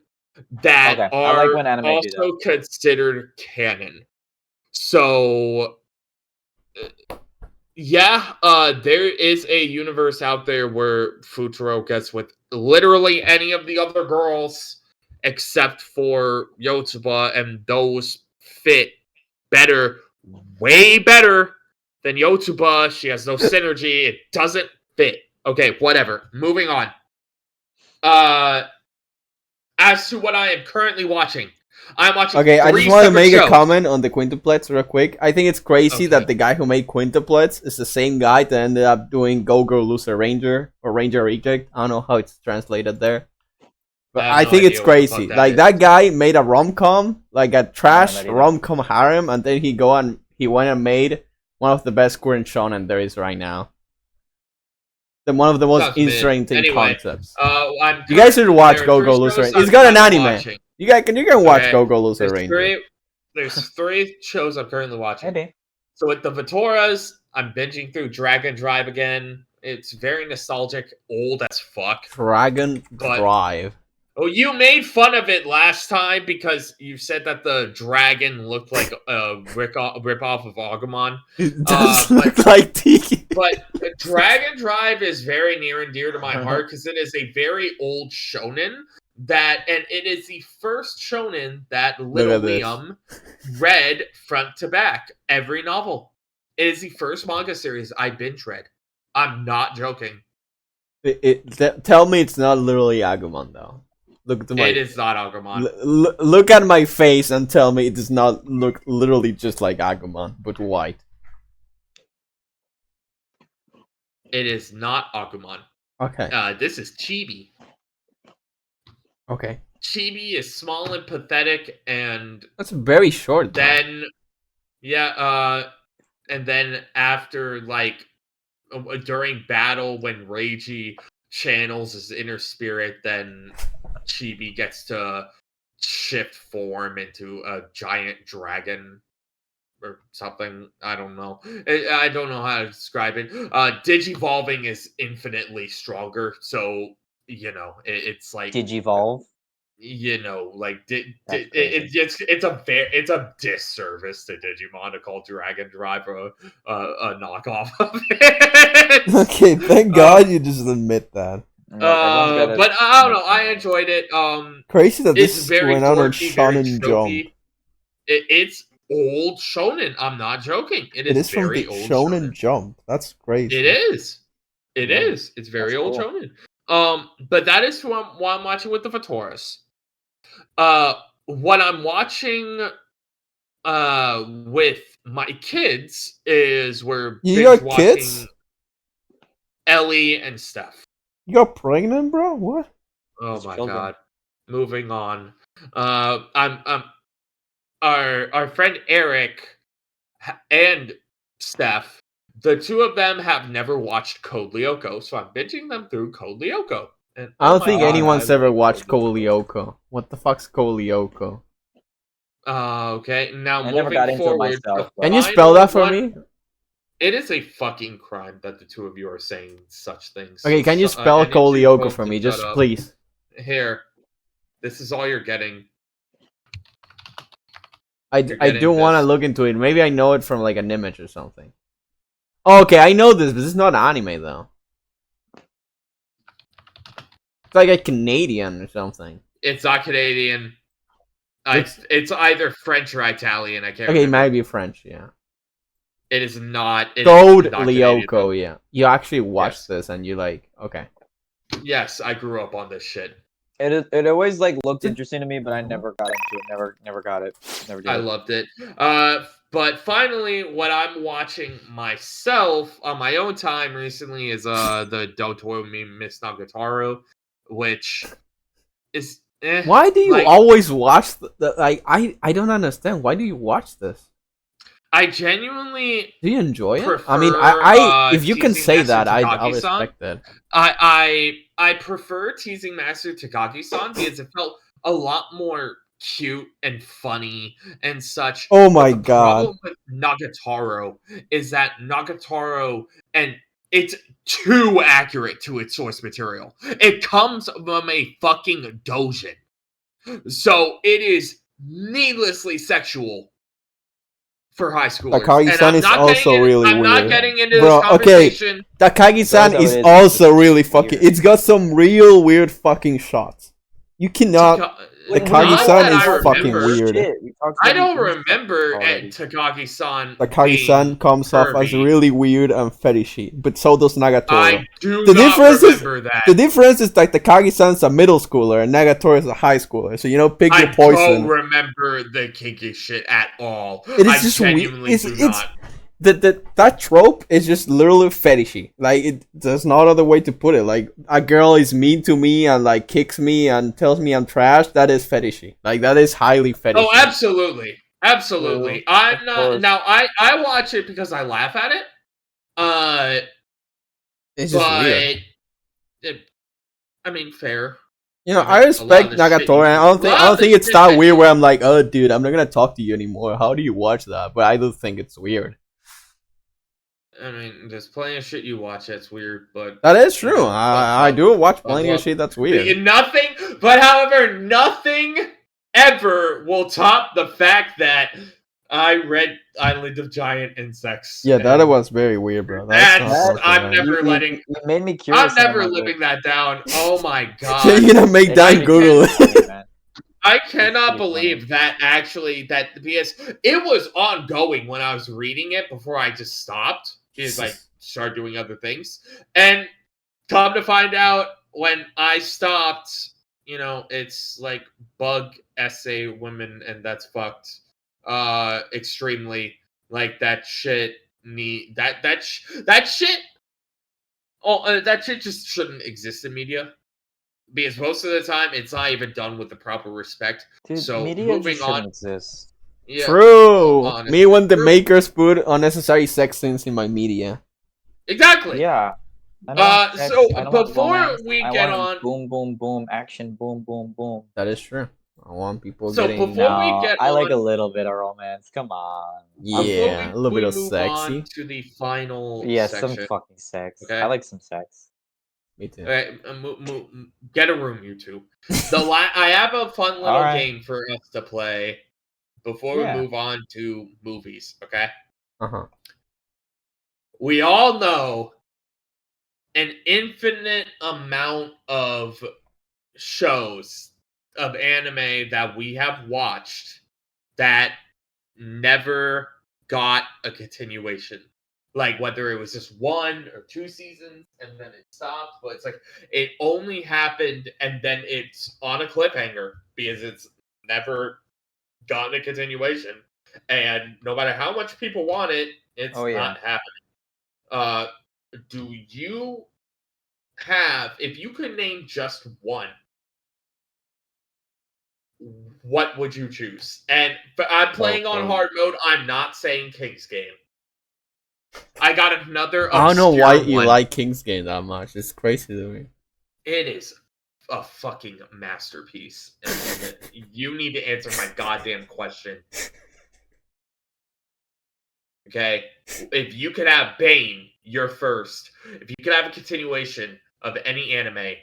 that Okay. I like are when anime do that. also considered canon. So yeah, there is a universe out there where Futuro gets with literally any of the other girls except for Yotsuba, and those fit better, way better than Yotsuba. She has no synergy. It doesn't fit. Okay, whatever. Moving on. As to what I am currently watching, I'm watching Okay, I just three want to separate make a shows. comment on the quintuplets real quick. I think it's crazy Okay. that the guy who made quintuplets is the same guy that ended up doing Go Go Loser Ranger or Ranger Reject. I don't know how it's translated there. But I have I no think it's idea what the fuck crazy. that Like is. that guy made a rom-com, like a trash that either. rom-com harem, and then he went and made one of the best current shonen there is right now. One of the most Sounds mid. interesting Anyway, concepts. I'm You guys should watch there are Go three Go Loser shows Ranger. It's I'm got an currently anime. watching. You can watch Okay. Go Go Loser Ranger. There's three shows I'm currently watching. Maybe. So with the Vitoras, I'm binging through Dragon Drive again. It's very nostalgic, old as fuck. Dragon But Drive. oh, you made fun of it last time because you said that the dragon looked like a rip off of Agumon. It does But look like Tiki. but Dragon Drive is very near and dear to my heart because it is a very old shonen and it is the first shonen that little at this. Liam read front to back every novel. It is the first manga series I binge read. I'm not joking. Tell me it's not literally Agumon though. Look to my. It is not Agumon. Look at my face and tell me it does not look literally just like Agumon, but white. It is not Agumon. Okay. This is Chibi. Okay. Chibi is small and pathetic, and That's very short. Though. then and then after like during battle when Reiji channels his inner spirit, then Chibi gets to shift form into a giant dragon or something. I don't know. I don't know how to describe it. Digivolving is infinitely stronger, so it's like Digivolve. Like That's crazy. it's a disservice to Digimon to call Dragon Drive a knockoff of it. Okay, thank God you just admit that. But I don't know. I enjoyed it. Crazy that It's this very went out on dorky, very Shonen Jump. tropey. It's old shonen. I'm not joking. It is from very the old Shonen Jump. That's crazy. It is. It Yeah. is. It's very That's old cool. shonen. But that is why I'm watching with the Vitoras. what I'm watching with my kids is we're You binge got watching kids? Ellie and Steph. You got pregnant, bro? What? Oh It's my children. god. Moving on. I'm our friend Eric and Steph, the two of them have never watched Code Lyoko, so I'm binging them through Code Lyoko. And I oh don't my think god, I anyone's ever like watched Code Code Lyoko. Lyoko. What the fuck's Code Lyoko? Okay, now I never moving got into it forward, the myself, Can but you spell final that for one. me? It is a fucking crime that the two of you are saying such things. Okay, can you So, spell I need Code you Lyoko both for to me? shut Just up. please. Here, this is all you're getting. I You're do getting want to this. look into it. Maybe I know it from like an image or something. Oh, okay, I know this, but this is not anime though. It's like a Canadian or something. It's not Canadian. Looks It's either French or Italian. I can't okay. It remember. might be French. Yeah. It is not. It Code is not Canadian, Lyoko. though. Yeah. You actually watched Yes. this and you like okay. Yes, I grew up on this shit. it always like looked Did- interesting to me, but I never got into it. Never got it. Never did. I loved it. But finally, what I'm watching myself on my own time recently is the Don't Toy Me Miss Nagatoro, which is Why do you like, always watch the like? I don't understand. Why do you watch this? I genuinely Do you enjoy it? prefer. I mean, I if you can teasing say Master that, I'll Takagi-san. respect it. I prefer teasing Master Takagi-san because it felt a lot more cute and funny and such. Oh But my the god. problem with Nagatoro is that Nagatoro, and it's too accurate to its source material. It comes from a fucking dojin. So it is needlessly sexual for high schoolers. Takagi-san is also really I'm not weird. getting into Bro, this conversation. Takagi-san That's how is it is, also it's really just fucking. weird. It's got some real weird fucking shots. You cannot. Like, we Takagi-san talked is about fucking weird weird. shit. We talked I about don't weird stuff remember already. Takagi-san Takagi-san being comes off as pervy. really weird and fetishy, but so does Nagatoro. I do The not difference is- remember that. The difference is like Takagi-san's a middle schooler and Nagatoro is a high schooler. So pick I your poison. don't remember the kinky shit at all. It is I just genuinely weird. do It's not. that trope is just literally fetishy. Like there's no other way to put it. Like a girl is mean to me and like kicks me and tells me I'm trash. That is fetishy. Like that is highly fetishy. Oh, absolutely. Absolutely. I'm Of not course. now I watch it because I laugh at it. It's just weird. I mean, fair. I a respect lot of the shit Nagatoro. And I don't lot of think the it's shit that that weird you- where I'm like, oh, dude, I'm not gonna talk to you anymore. How do you watch that? But I do think it's weird. I mean, there's plenty of shit you watch that's weird, but That is true. know, I do watch plenty of shit that's weird. Nothing, but however, nothing ever will top the fact that I read Island of Giant Insects. Yeah, that and was very weird, bro. That's not I'm fucking never letting. You made me curious. I'm never and like, living that down. Oh my right. god! You're gonna make it Dan actually Google is it. funny, man. I cannot pretty believe that because it was ongoing when I was reading it before I just stopped because I started doing other things. And come to find out when I stopped, it's like bug essay women and that's fucked. Extremely like that shit that shit. Oh, that shit just shouldn't exist in media. Because most of the time, it's not even done with the proper respect. Dude, So media moving just shouldn't on. exist. Yeah, True. honestly, Me when the true. makers put unnecessary sex scenes in my media. Exactly. Yeah. I don't want sex, So I don't want before romance, we I get want on, boom, boom, boom, action, boom, boom, boom. That is true. I want people So getting before we get I like on- a little bit of romance. Come on. yeah, a little we bit of move sexy. on to the final Yeah, section. some fucking sex. Okay. I like some sex. Me too. Okay, get a room, you two. I have a fun little Alright. game for us to play before Yeah. we move on to movies. Okay. Uh-huh. We all know an infinite amount of shows of anime that we have watched that never got a continuation. Like whether it was just 1 or 2 seasons and then it stopped, but it's like it only happened and then it's on a cliffhanger because it's never gotten a continuation. And no matter how much people want it, it's not happening. Do you have, if you could name just one, what would you choose? And I'm playing on hard mode. I'm not saying King's Game. I got another I don't know obscure why you one. like King's Game that much. It's crazy to me. It is a fucking masterpiece. And you need to answer my goddamn question. Okay? If you could have Bane, you're first. If you could have a continuation of any anime,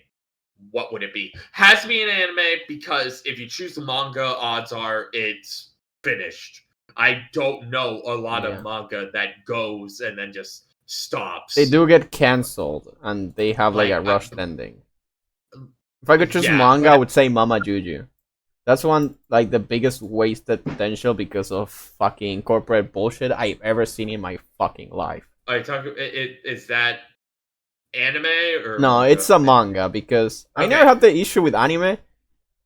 what would it be? Has to be an anime because if you choose the manga, odds are it's finished. I don't know a lot of manga that goes and then just stops. They do get cancelled, and they have like a rushed ending. If I could choose manga, I would say Mama Juju. That's one, like, the biggest wasted potential because of fucking corporate bullshit I've ever seen in my fucking life. Are you talking? Is that anime or no? Manga? It's a manga because I never had the issue with anime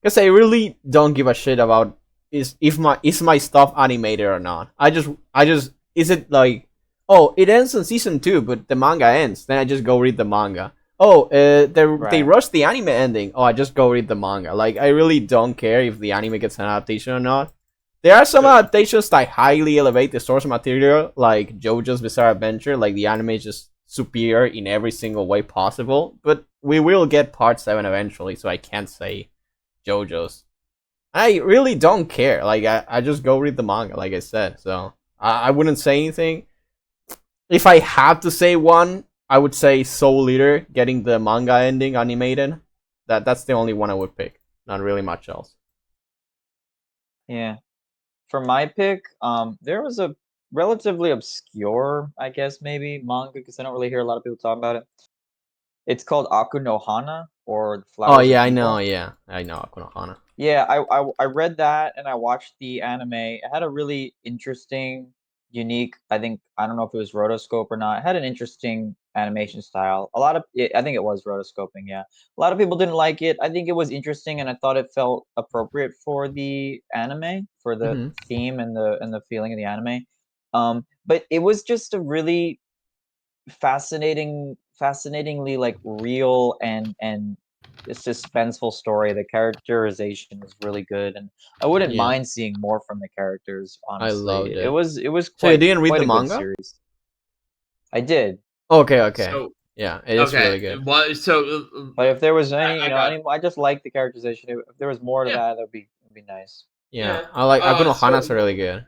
because I really don't give a shit about is my stuff animated or not. I just is it like, oh, it ends in season 2 but the manga ends, then I just go read the manga. Oh, they rushed the anime ending. Oh, I just go read the manga. Like, I really don't care if the anime gets an adaptation or not. There are some adaptations that highly elevate the source material, like JoJo's Bizarre Adventure. Like, the anime is just superior in every single way possible. But we will get part 7 eventually, so I can't say JoJo's. I really don't care. Like, I just go read the manga, like I said. So, I wouldn't say anything. If I had to say one, I would say Soul Eater getting the manga ending animated. That's the only one I would pick. Not really much else. Yeah. For my pick, there was a relatively obscure, I guess, maybe manga because I don't really hear a lot of people talk about it. It's called Aku no Hana, or the Flowers. Oh yeah, I know. Yeah, I know Aku no Hana. Yeah, I read that and I watched the anime. It had a really interesting, unique. I don't know if it was rotoscope or not. It had an interesting animation style. I think it was rotoscoping. Yeah, a lot of people didn't like it. I think it was interesting, and I thought it felt appropriate for the anime, for the theme and the feeling of the anime. But it was just a really fascinatingly like real and a suspenseful story. The characterization was really good, and I wouldn't mind seeing more from the characters. Honestly, I loved it. It was quite. So you didn't read quite the a manga? good series. I did. Okay. So, yeah, it is really good. Well, so, but if there was any, I just like the characterization. If there was more to that, that'd be nice. Yeah, I like Aku no Hana's really good.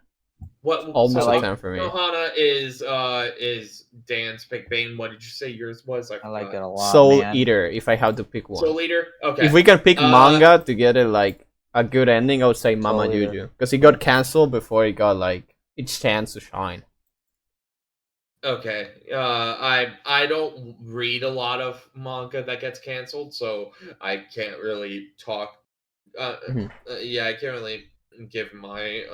Almost a 10 for me. Hana is Dan's pick. Bane, what did you say yours was? I like it a lot. Soul Eater, if I have to pick one. Soul Eater? Okay. If we can pick manga to get it like a good ending, I would say Mama Juju. Because it got cancelled before it got like its chance to shine. Okay. I don't read a lot of manga that gets cancelled, so I can't really talk. Yeah, I can't really give my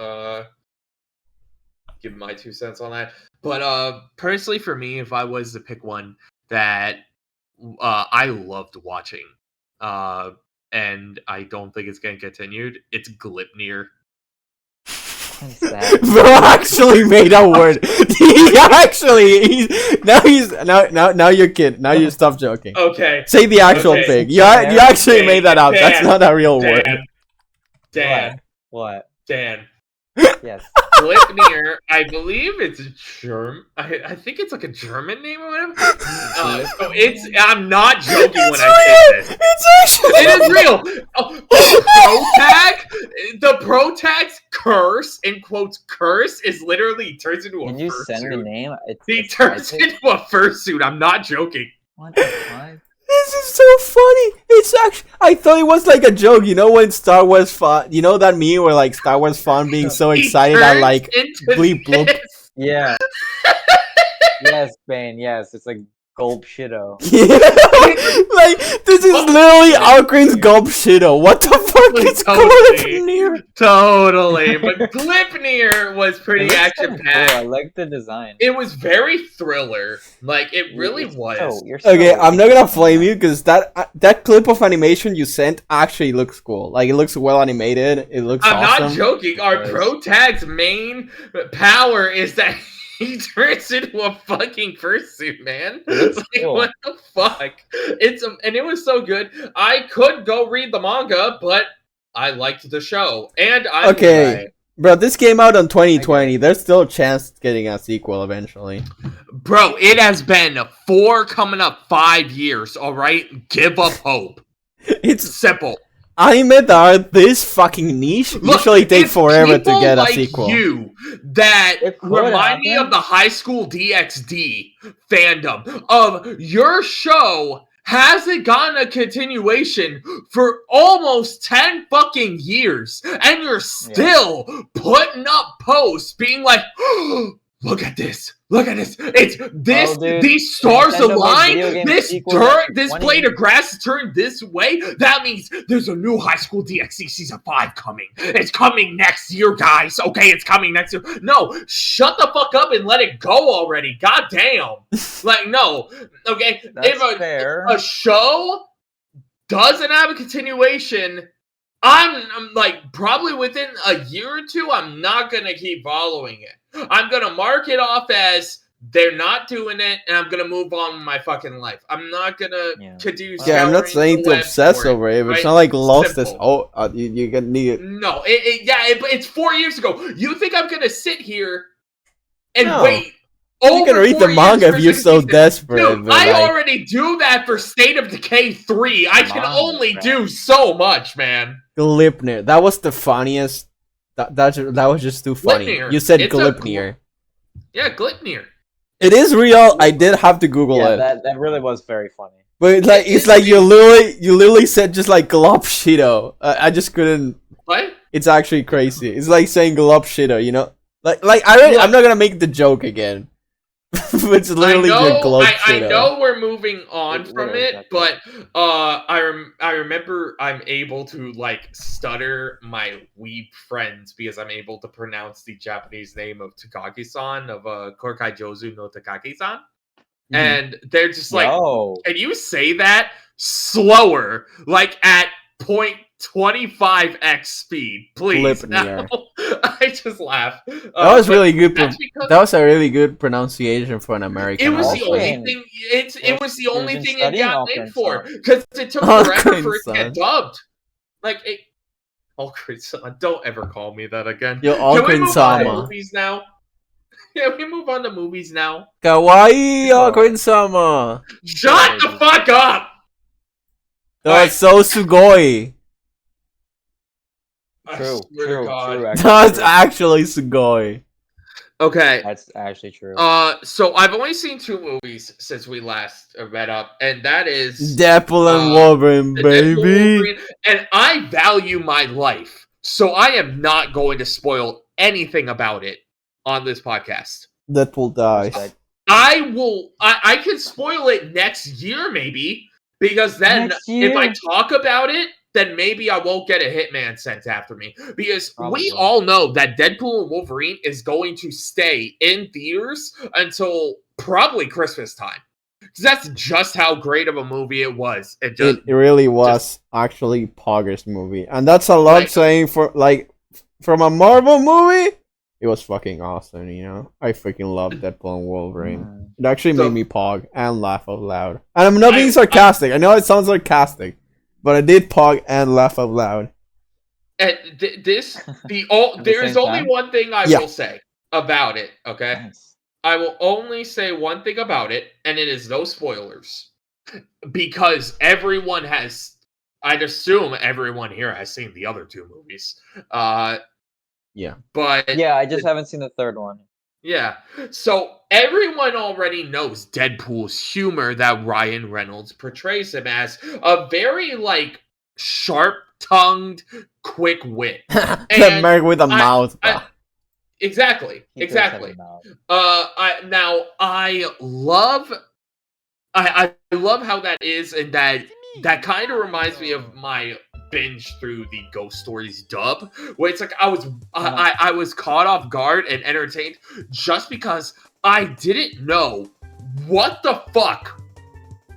2 cents on that. But personally, for me, if I was to pick one that I loved watching, and I don't think it's getting continued, it's Glipnir. Bro actually made a word. Now you're kidding. Now you stop joking. Okay. Say the actual thing. You actually made that up. That's not a real word. Dan. What? Dan. Yes. Glipnir, I believe it's German. I think it's like a German name or whatever. So I'm not joking when I say this. It's actually. It is real. The pro tag's curse, in quotes, curse is literally turns into a fursuit. Can you send the name? He turns into a fursuit. I'm not joking. What the fuck? This is so funny. It's actually, I thought it was like a joke. You know when Star Wars Fun, you know that meme where like Star Wars Fun being so excited at like bleep bloop. Yeah. Yes, Bane. Yes, it's like Gulp Shido. Like, this is literally Alcrane's Gulp Shido. What the fuck is Totally. Gleipnir? Totally, but Gleipnir was It pretty looks action kinda cool. I packed. like the design. It was very thriller. Like it really It's was. So, you're Okay, so I'm not gonna interesting, flame man. you because that clip of animation you sent actually looks cool. Like, it looks well animated. It looks I'm awesome. not joking. Our Yes. pro tag's main power is that he turns into a fucking fursuit, man. That's Like, cool. what the fuck? And it was so good. I could go read the manga, but I liked the show, and I'm Okay. Right. Bro, this came out in 2020. There's still a chance it's getting a sequel eventually. Bro, it has been 4 coming up 5 years. All right, give up hope. It's Simple. anime that are this fucking niche Look, usually take it's forever to people get a like sequel. you that It could remind me happen. of the High School DxD fandom of your show hasn't gotten a continuation for almost 10 fucking years, and you're still putting up posts being like, look at this. Look at this. It's this. Oh, dude, These stars Nintendo made align. video game This sequels dirt. after This 20 blade of years. grass is turned this way. That means there's a new High School DxD season 5 coming. It's coming next year, guys. Okay, it's coming next year. No, shut the fuck up and let it go already. God damn. Like, no. Okay, That's if fair. a show doesn't have a continuation, I'm like, probably within a year or two, I'm not gonna keep following it. I'm gonna mark it off as they're not doing it, and I'm gonna move on with my fucking life. I'm not gonna continue. Yeah, I'm not scouring saying the to web obsess for it, over it, but it's right? not like lost Simple. this whole. You can need it. No, it's 4 years ago. You think I'm gonna sit here and No. wait? You can over read the 4 years manga for if you're second so season? desperate. Dude, but, I like, already do that for State of Decay 3. I can Come on, only bro. do so much, man. Gleipnir. That was the funniest. That was just too funny. Gleipnir. You said It's a Gleipnir. Yeah, Gleipnir. It is real. I did have to Google Yeah, it. that really was very funny. But like, It it's is like you real. literally said just like Glop Shido. I just couldn't. What? It's actually crazy. It's like saying Glop Shido, you know? Like I'm not gonna make the joke again. It's literally the Glop I Shido. know we're moving on It from literally it, is but I remember I'm able to like stutter my weeb friends because I'm able to pronounce the Japanese name of Takagi-san of Korkai Jozu no Takagi-san. Mhm. And they're just like, Yo. can you say that slower, like at 0.25x speed, please? Gleipnir. No. I just laugh. That was but really good. that's because That was a really good pronunciation for an American. it was Alcrane. the only thing. It was the You've only been thing it studying got in Alcrane, for son. because it took Alcrane, forever for it to son. get dubbed. Like it. Alcrane, son. Don't ever call me that again. Yo, Can we Alcrane move on to sama. movies now? Can we move on to movies now? Kawaii Sure. Alcrane sama. Shut the fuck up! That was so sugoi. I True, swear to true, God. true. Actually, That's true. actually sugoi. Okay. That's actually true. So I've only seen 2 movies since we last met up, and that is Deadpool and Wolverine, the Deadpool baby. Wolverine, and I value my life, so I am not going to spoil anything about it on this podcast. Deadpool dies. Respect. I can spoil it next year, maybe, because then Next if I year? talk about it, then maybe I won't get a hitman sent after me. Because Probably. we all know that Deadpool and Wolverine is going to stay in theaters until probably Christmas time. Because that's just how great of a movie it was. It just It really was actually Pogger's movie, and that's a lot Like- saying for like from a Marvel movie. It was fucking awesome, you know. I freaking love Deadpool and Wolverine. Mm. It actually So- made me pog and laugh out loud. And I'm not being I- sarcastic. I know it sounds sarcastic, but I did pog and laugh out loud. and At the there is same only time? one thing I Yeah. will say about it, okay? Nice. I will only say one thing about it, and it is no spoilers. Because everyone has, I'd assume everyone here has seen the other 2 movies. Yeah. But Yeah, I just haven't seen the third one. yeah. So everyone already knows Deadpool's humor that Ryan Reynolds portrays him as a very like sharp-tongued, quick wit. The And man with a mouth. I- Exactly. He does have Exactly. a mouth. I love I love how that is, and that kind of reminds me of my binge through the Ghost Stories dub, where it's like I was caught off guard and entertained just because I didn't know what the fuck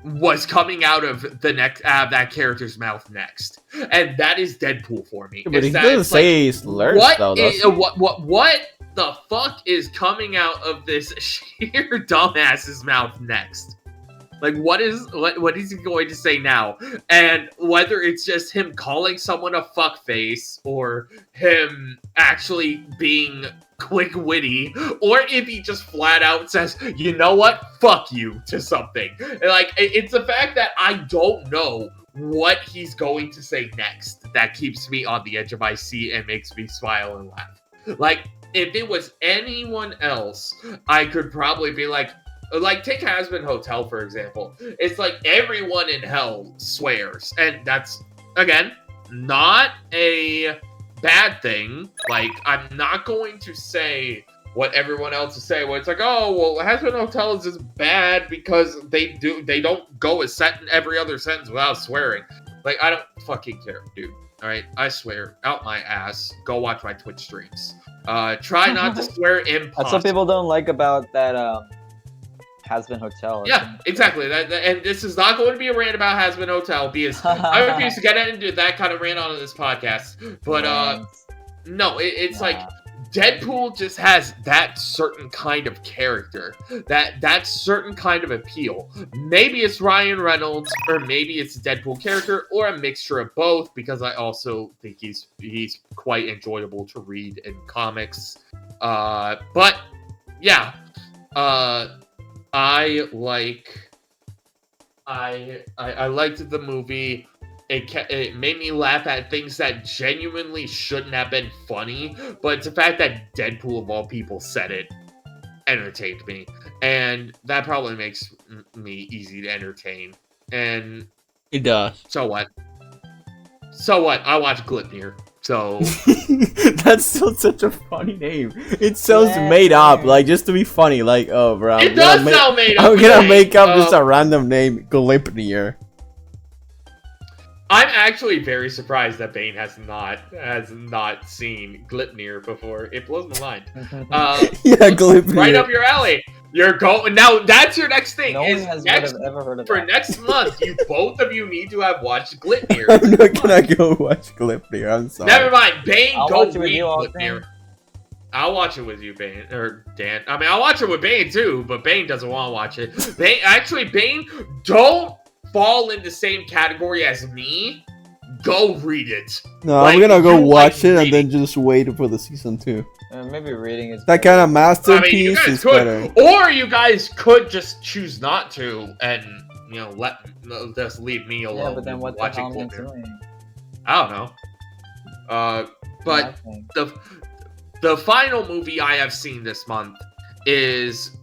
was coming out of that character's mouth next, and that is Deadpool for me. But he doesn't say slurs though. What the fuck is coming out of this sheer dumbass's mouth next? Like, what is he going to say now? And whether it's just him calling someone a fuckface, or him actually being quick witty, or if he just flat out says, you know what, fuck you, to something. Like, it's the fact that I don't know what he's going to say next that keeps me on the edge of my seat and makes me smile and laugh. Like, if it was anyone else, I could probably be like, take Hazbin Hotel, for example. It's like everyone in hell swears. And that's, again, not a bad thing. Like, I'm not going to say what everyone else is saying, where it's like, oh, well, Hazbin Hotel is just bad because they don't go in every other sentence without swearing. Like, I don't fucking care, dude. Alright? I swear out my ass. Go watch my Twitch streams. Try not to swear impossible. That's what people don't like about that, Hazbin Hotel. Yeah, exactly. And this is not going to be a rant about Hazbin Hotel, because I refuse to get into that kind of rant on this podcast. But no, it's like Deadpool just has that certain kind of character, that certain kind of appeal. Maybe it's Ryan Reynolds, or maybe it's a Deadpool character, or a mixture of both, because I also think he's quite enjoyable to read in comics. But yeah, I liked the movie. It made me laugh at things that genuinely shouldn't have been funny, but it's the fact that Deadpool, of all people, said it, entertained me. And that probably makes me easy to entertain. And It does. so what? So what? I watch Glipnir. So That's still such a funny name. It sounds made up, like just to be funny. Like, oh, bro, it does sound made up. I'm gonna make up just a random name, Glipnir. I'm actually very surprised that Bane has not seen Glipnir before. It blows my mind. Yeah, Glipnir. Right up your alley. You're going now. That's your next thing. No one has ever heard of for that. next month. Both of you need to have watched Glipnir. I'm not gonna go watch Glipnir. I'm sorry. Never mind, Bane. I'll Go watch it with read you, Glipnir. I'll watch it with you, Bane or Dan. I mean, I'll watch it with Bane too, but Bane doesn't want to watch it. Bane, don't fall in the same category as me. Go read it. No, I'm gonna go watch it and then just wait for the season 2. Maybe reading is that kind of masterpiece is better. Or you guys could just choose not to, and just leave me alone. Yeah, but then what the hell am I doing? I don't know. But the final movie I have seen this month is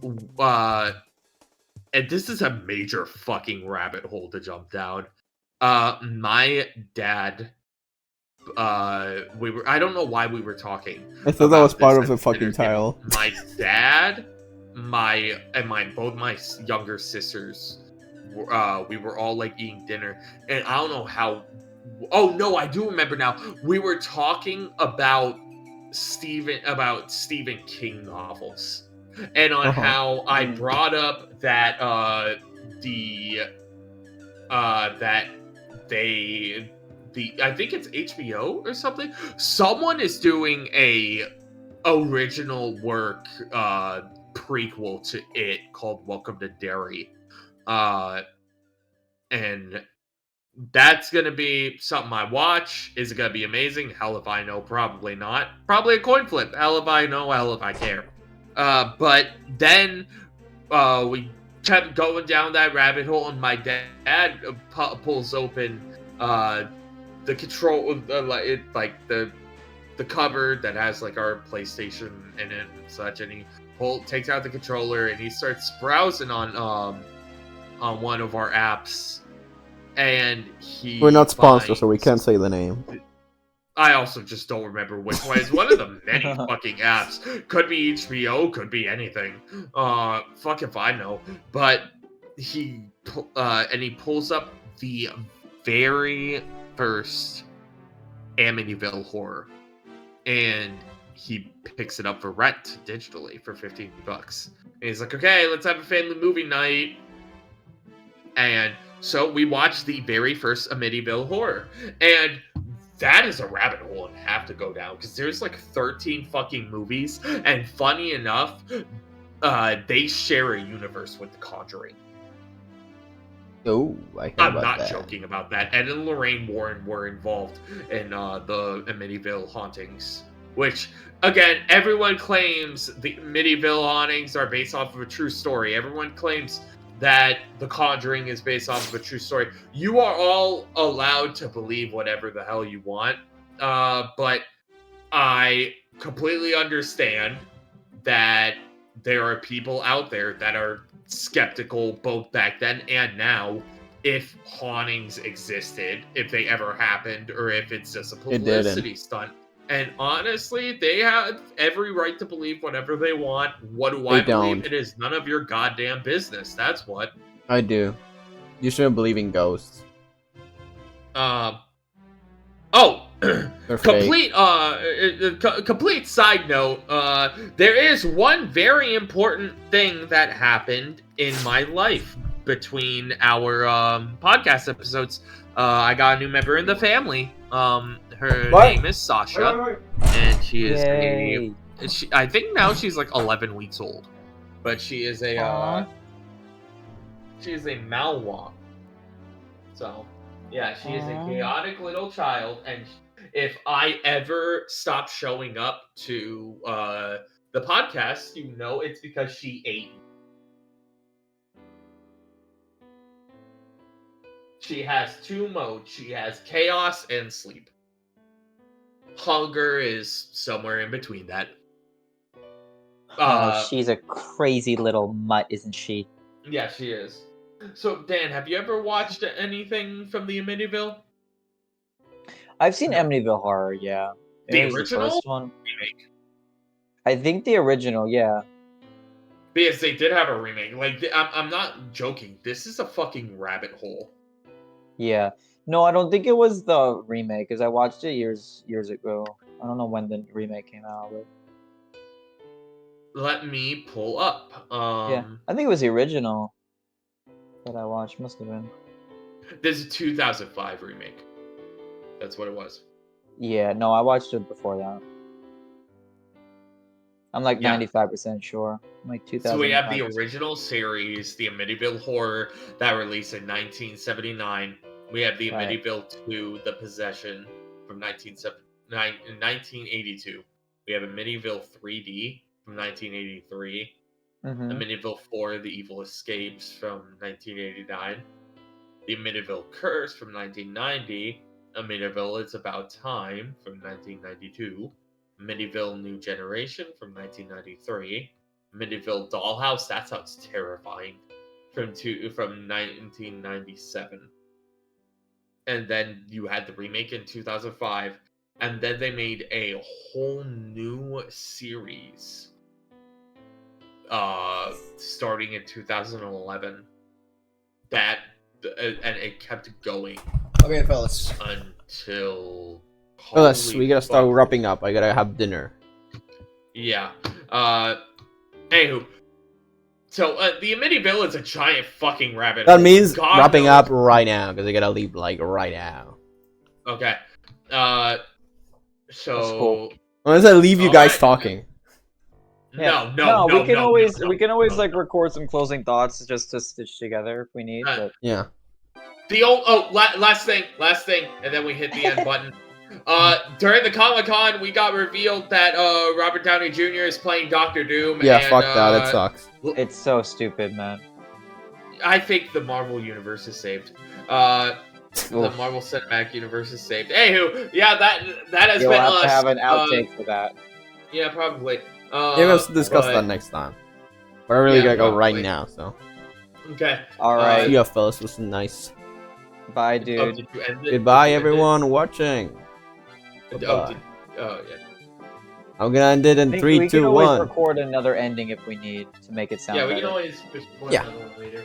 and this is a major fucking rabbit hole to jump down. My dad, I don't know why we were talking. I thought that was part of the fucking title. My dad, both my younger sisters, we were all like eating dinner, and I don't know how. Oh no, I do remember now. We were talking about Stephen King novels, and on how I brought up that I think it's HBO or something. Someone is doing a original work prequel to it called Welcome to Derry. And that's gonna be something I watch. Is it gonna be amazing? Hell if I know, probably not. Probably a coin flip. Hell if I know, hell if I care. But then we kept going down that rabbit hole, and my dad pulls open the control, the cupboard that has like our PlayStation in it and such, and he takes out the controller and he starts browsing on one of our apps, and we're not sponsored, so we can't say the name. I also just don't remember which one. It's one of the many fucking apps. Could be HBO, could be anything. Fuck if I know. But he pulls up the very first Amityville Horror, and he picks it up for rent digitally for $15. And he's like, okay, let's have a family movie night. And so we watched the very first Amityville Horror. And that is a rabbit hole and have to go down, because there's like 13 fucking movies. And funny enough, they share a universe with The Conjuring. Oh, I heard I'm about not that. joking about that. Ed and Lorraine Warren were involved in the Amityville hauntings, which, again, everyone claims the Amityville hauntings are based off of a true story. Everyone claims that The Conjuring is based off of a true story. You are all allowed to believe whatever the hell you want, but I completely understand that there are people out there that are skeptical both back then and now if hauntings existed, if they ever happened, or if it's just a publicity stunt. And honestly, they have every right to believe whatever they want. What do I believe? It is none of your goddamn business. That's what. I do. You shouldn't believe in ghosts. Complete complete side note, there is one very important thing that happened in my life between our podcast episodes. I got a new member in the family. Her name is Sasha, and she is I think now she's like 11 weeks old, but she is a Malwa. So yeah, she is a chaotic little child, and if I ever stop showing up to the podcast, you know it's because she ate. She has 2 modes. She has chaos and sleep. Hunger is somewhere in between that. She's a crazy little mutt, isn't she? Yeah, she is. So, Dan, have you ever watched anything from the Amityville? I've seen Amityville Horror, yeah. The It was original? the first one. Remake. I think the original, yeah. Because they did have a remake. Like, I'm not joking. This is a fucking rabbit hole. Yeah. No, I don't think it was the remake, because I watched it years ago. I don't know when the remake came out, but... Let me pull up. yeah, I think it was the original that I watched. Must have been. This is a 2005 remake. That's what it was. Yeah, no, I watched it before that. I'm like 95% sure. I'm like 2000. So we have the original series, the Amityville Horror, that released in 1979. We have the Amityville 2, The Possession, from 1982. We have Amityville 3D from 1983. Amityville 4, The Evil Escapes from 1989. The Amityville Curse from 1990. Amityville It's About Time from 1992. Amityville New Generation from 1993. Amityville Dollhouse, that sounds terrifying, from 1997. And then you had the remake in 2005, and then they made a whole new series starting in 2011 that and it kept going. Okay, fellas. Until fellas, we gotta start wrapping up. I gotta have dinner. Yeah. Anywho, so the Amityville is a giant fucking rabbit hole. That means wrapping up right now, because I gotta leave like right now. Okay. So cool. Unless I leave you guys talking. No, we can always like record some closing thoughts just to stitch together if we need. But... yeah. The last thing, and then we hit the end button. During the Comic-Con, we got revealed that Robert Downey Jr. is playing Doctor Doom. Yeah, and, fuck that. It sucks. It's so stupid, man. I think the Marvel Universe is saved. The Marvel Cinematic Universe is saved. Anywho, yeah, that has been us. We'll have to have an outtake for that. Yeah, probably. Let's discuss that next time. But I really gotta go right now, so. Okay. Alright. See ya, fellas. It was nice. Bye, dude. Goodbye, everyone watching. Yeah. I'm gonna end it in 3, 2, 1. We can always record another ending if we need to make it sound better. Yeah, we can always just another one later.